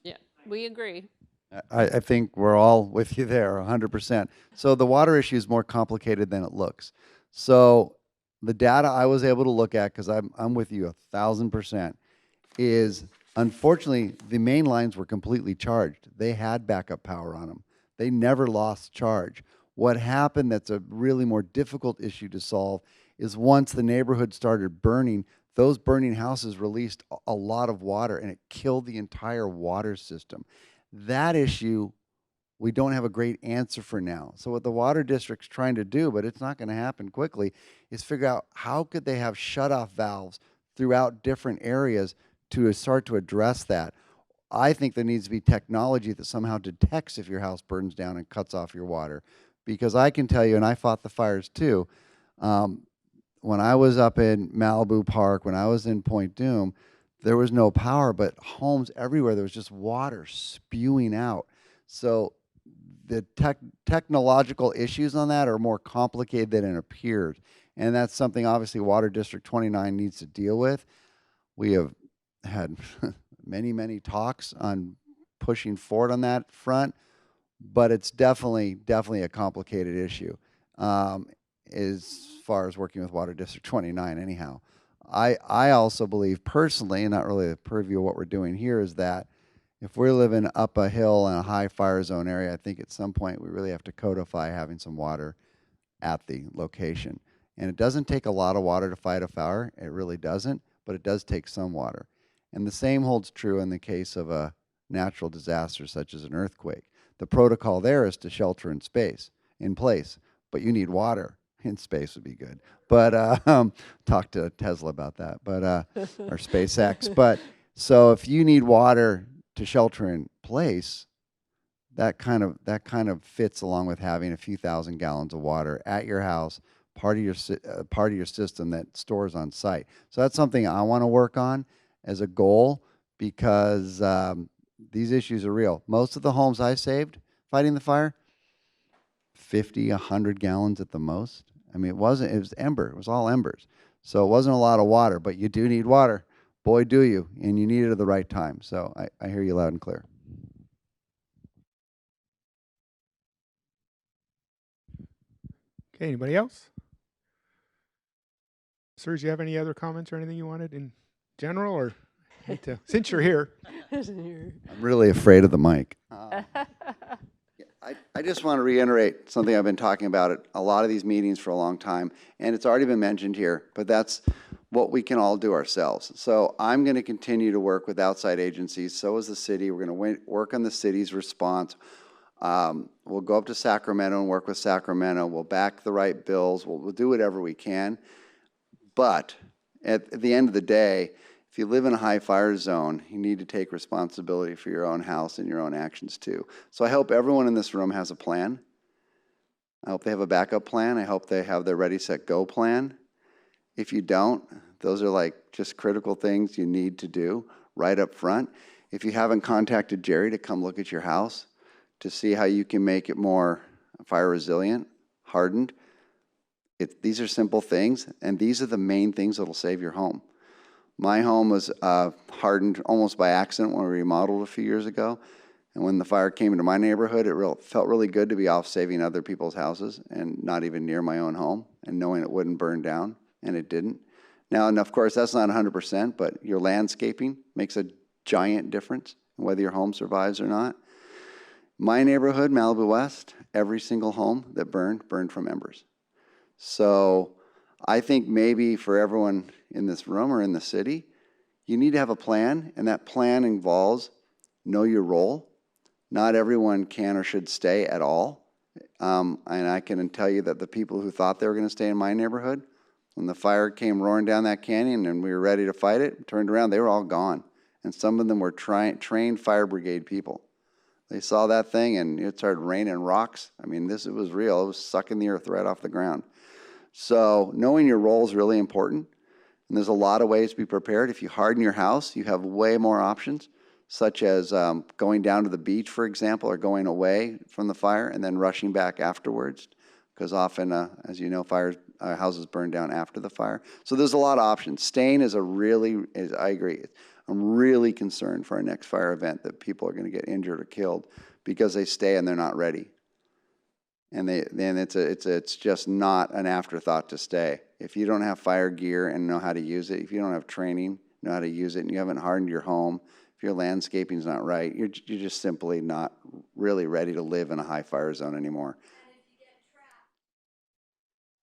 Yeah, we agree. I think we're all with you there, 100%. So the water issue is more complicated than it looks. So the data I was able to look at, because I'm with you 1,000%, is unfortunately the main lines were completely charged. They had backup power on them. They never lost charge. What happened that's a really more difficult issue to solve is once the neighborhood started burning, those burning houses released a lot of water and it killed the entire water system. That issue, we don't have a great answer for now. So what the water district's trying to do, but it's not going to happen quickly, is figure out how could they have shutoff valves throughout different areas to start to address that. I think there needs to be technology that somehow detects if your house burns down and cuts off your water. Because I can tell you, and I fought the fires too, when I was up in Malibu Park, when I was in Point Doom, there was no power, but homes everywhere, there was just water spewing out. So the technological issues on that are more complicated than it appears. And that's something obviously Water District 29 needs to deal with. We have had many talks on pushing forward on that front, but it's definitely a complicated issue as far as working with Water District 29 anyhow. I also believe personally, and not really the purview of what we're doing here, is that if we're living up a hill in a high fire zone area, I think at some point we really have to codify having some water at the location. And it doesn't take a lot of water to fight a fire. It really doesn't, but it does take some water. And the same holds true in the case of a natural disaster such as an earthquake. The protocol there is to shelter in place, but you need water. In space would be good, but talk to Tesla about that, but or SpaceX. But so if you need water to shelter in place, that kind of fits along with having a few thousand gallons of water at your house, part of your system that stores on site. So that's something I want to work on as a goal because these issues are real. Most of the homes I saved fighting the fire, 50, 100 gallons at the most. I mean, it was ember. It was all embers. So it wasn't a lot of water, but you do need water. Boy, do you. And you need it at the right time. So I hear you loud and clear. Okay, anybody else? Sir, do you have any other comments or anything you wanted in general or? Me too. Since you're here. I'm really afraid of the mic. I just want to reiterate something I've been talking about at a lot of these meetings for a long time, and it's already been mentioned here, but that's what we can all do ourselves. So I'm going to continue to work with outside agencies. So is the city. We're going to work on the city's response. We'll go up to Sacramento and work with Sacramento. We'll back the right bills. We'll do whatever we can. But at the end of the day, if you live in a high fire zone, you need to take responsibility for your own house and your own actions too. So I hope everyone in this room has a plan. I hope they have a backup plan. I hope they have their ready, set, go plan. If you don't, those are like just critical things you need to do right up front. If you haven't contacted Jerry to come look at your house to see how you can make it more fire resilient, hardened, these are simple things, and these are the main things that will save your home. My home was hardened almost by accident when we remodeled a few years ago. And when the fire came into my neighborhood, it felt really good to be off saving other people's houses and not even near my own home and knowing it wouldn't burn down, and it didn't. Now, and of course, that's not 100%, but your landscaping makes a giant difference in whether your home survives or not. My neighborhood, Malibu West, every single home that burned from embers. So I think maybe for everyone in this room or in the city, you need to have a plan, and that plan involves know your role. Not everyone can or should stay at all. And I can tell you that the people who thought they were going to stay in my neighborhood, when the fire came roaring down that canyon and we were ready to fight it, turned around, they were all gone. And some of them were trained fire brigade people. They saw that thing and it started raining rocks. I mean, it was real. It was sucking the earth right off the ground. So knowing your role is really important. And there's a lot of ways to be prepared. If you harden your house, you have way more options, such as going down to the beach, for example, or going away from the fire and then rushing back afterwards, because often, as you know, houses burn down after the fire. So there's a lot of options. Staying I agree. I'm really concerned for our next fire event that people are going to get injured or killed because they stay and they're not ready. And it's just not an afterthought to stay. If you don't have fire gear and know how to use it, if you don't have training, know how to use it, and you haven't hardened your home, if your landscaping's not right, you're just simply not really ready to live in a high fire zone anymore. And if you get trapped?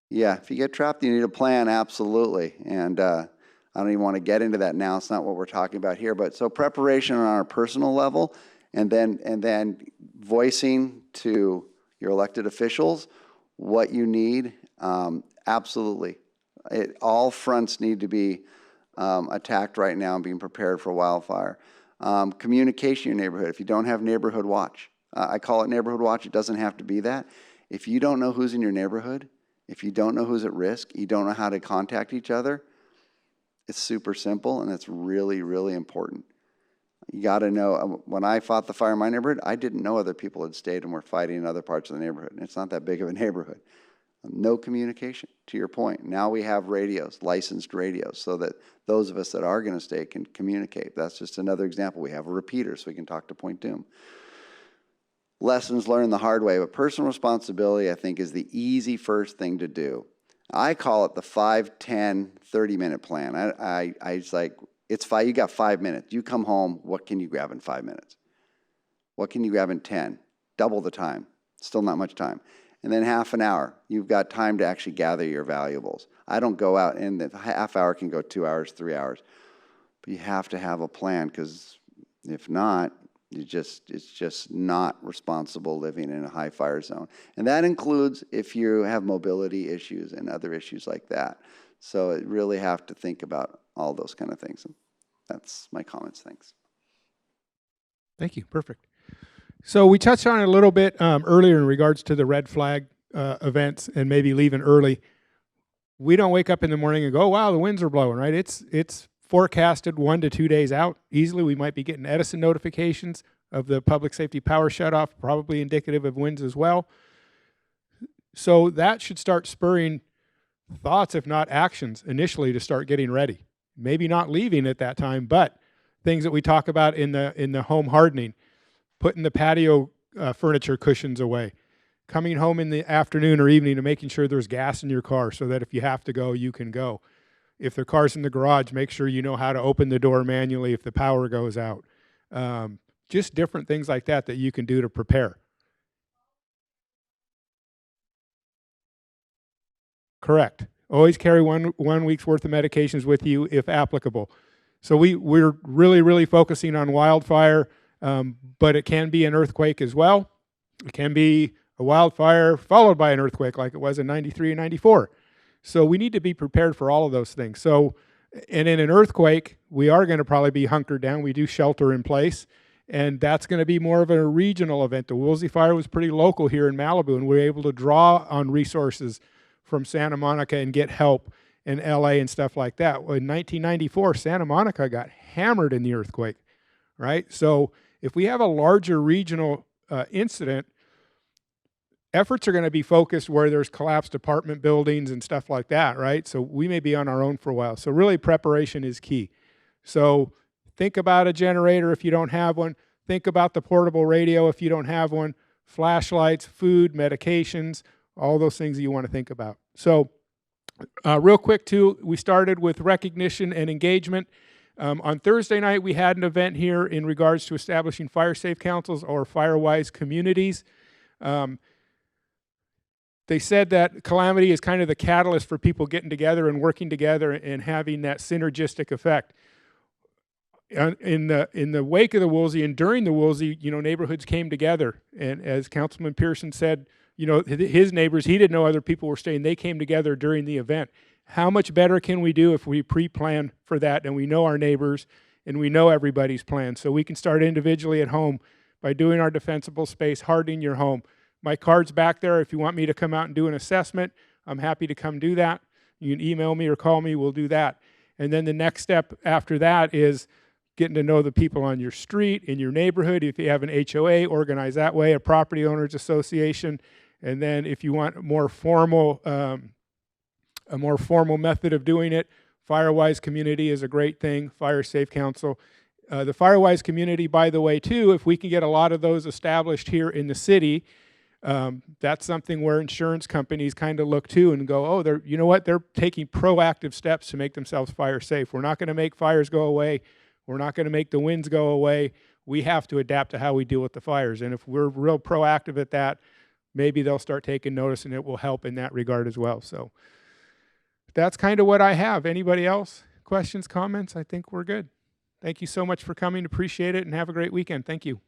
Yeah, if you get trapped, you need a plan, absolutely. And I don't even want to get into that now. It's not what we're talking about here. But so preparation on a personal level, and then voicing to your elected officials what you need, absolutely. All fronts need to be attacked right now and being prepared for wildfire. Communication in your neighborhood. If you don't have neighborhood watch, I call it neighborhood watch. It doesn't have to be that. If you don't know who's in your neighborhood, if you don't know who's at risk, you don't know how to contact each other, it's super simple, and it's really, really important. You got to know, when I fought the fire in my neighborhood, I didn't know other people had stayed and were fighting in other parts of the neighborhood. And it's not that big of a neighborhood. No communication, to your point. Now we have radios, licensed radios, so that those of us that are going to stay can communicate. That's just another example. We have a repeater so we can talk to Point Doom. Lessons learned the hard way, but personal responsibility, I think, is the easy first thing to do. I call it the 5, 10, 30-minute plan. It's like, you got 5 minutes. You come home, what can you grab in 5 minutes? What can you grab in 10? Double the time. Still not much time. And then half an hour. You've got time to actually gather your valuables. I don't go out, and the half hour can go 2 hours, 3 hours. But you have to have a plan, because if not, it's just not responsible living in a high fire zone. And that includes if you have mobility issues and other issues like that. So you really have to think about all those kind of things. And that's my comments. Thanks. Thank you. Perfect. So we touched on it a little bit earlier in regards to the red flag events and maybe leaving early. We don't wake up in the morning and go, oh, wow, the winds are blowing, right? It's forecasted 1 to 2 days out. Easily we might be getting Edison notifications of the public safety power shutoff, probably indicative of winds as well. So that should start spurring thoughts, if not actions, initially to start getting ready. Maybe not leaving at that time, but things that we talk about in the home hardening, putting the patio furniture cushions away, coming home in the afternoon or evening and making sure there's gas in your car so that if you have to go, you can go. If the car's in the garage, make sure you know how to open the door manually if the power goes out. Just different things like that that you can do to prepare. Correct. Always carry one week's worth of medications with you if applicable. So we're really focusing on wildfire, but it can be an earthquake as well. It can be a wildfire followed by an earthquake like it was in 93 and 94. So we need to be prepared for all of those things. So, and in an earthquake, we are going to probably be hunkered down. We do shelter in place, and that's going to be more of a regional event. The Woolsey Fire was pretty local here in Malibu, and we were able to draw on resources from Santa Monica and get help in LA and stuff like that. Well, in 1994, Santa Monica got hammered in the earthquake, right? So if we have a larger regional incident, efforts are going to be focused where there's collapsed apartment buildings and stuff like that, right? So we may be on our own for a while. So really preparation is key. So think about a generator if you don't have one. Think about the portable radio if you don't have one. Flashlights, food, medications, all those things that you want to think about. So real quick too, we started with recognition and engagement. On Thursday night, we had an event here in regards to establishing fire safe councils or fire-wise communities. They said that Calamity is kind of the catalyst for people getting together and working together and having that synergistic effect. In the wake of the Woolsey and during the Woolsey, neighborhoods came together. And as Councilman Pearson said, his neighbors, he didn't know other people were staying. They came together during the event. How much better can we do if we pre-plan for that and we know our neighbors and we know everybody's plans? So we can start individually at home by doing our defensible space, hardening your home. My card's back there. If you want me to come out and do an assessment, I'm happy to come do that. You can email me or call me, we'll do that. And then the next step after that is getting to know the people on your street, in your neighborhood. If you have an HOA, organize that way, a property owners association. And then if you want a more formal method of doing it, Firewise Community is a great thing, Fire Safe Council. The Firewise Community, by the way, too, if we can get a lot of those established here in the city, that's something where insurance companies kind of look to and go, oh, they're taking proactive steps to make themselves fire safe. We're not going to make fires go away. We're not going to make the winds go away. We have to adapt to how we deal with the fires. And if we're real proactive at that, maybe they'll start taking notice and it will help in that regard as well. So that's kind of what I have. Anybody else? Questions, comments? I think we're good. Thank you so much for coming. Appreciate it and have a great weekend. Thank you.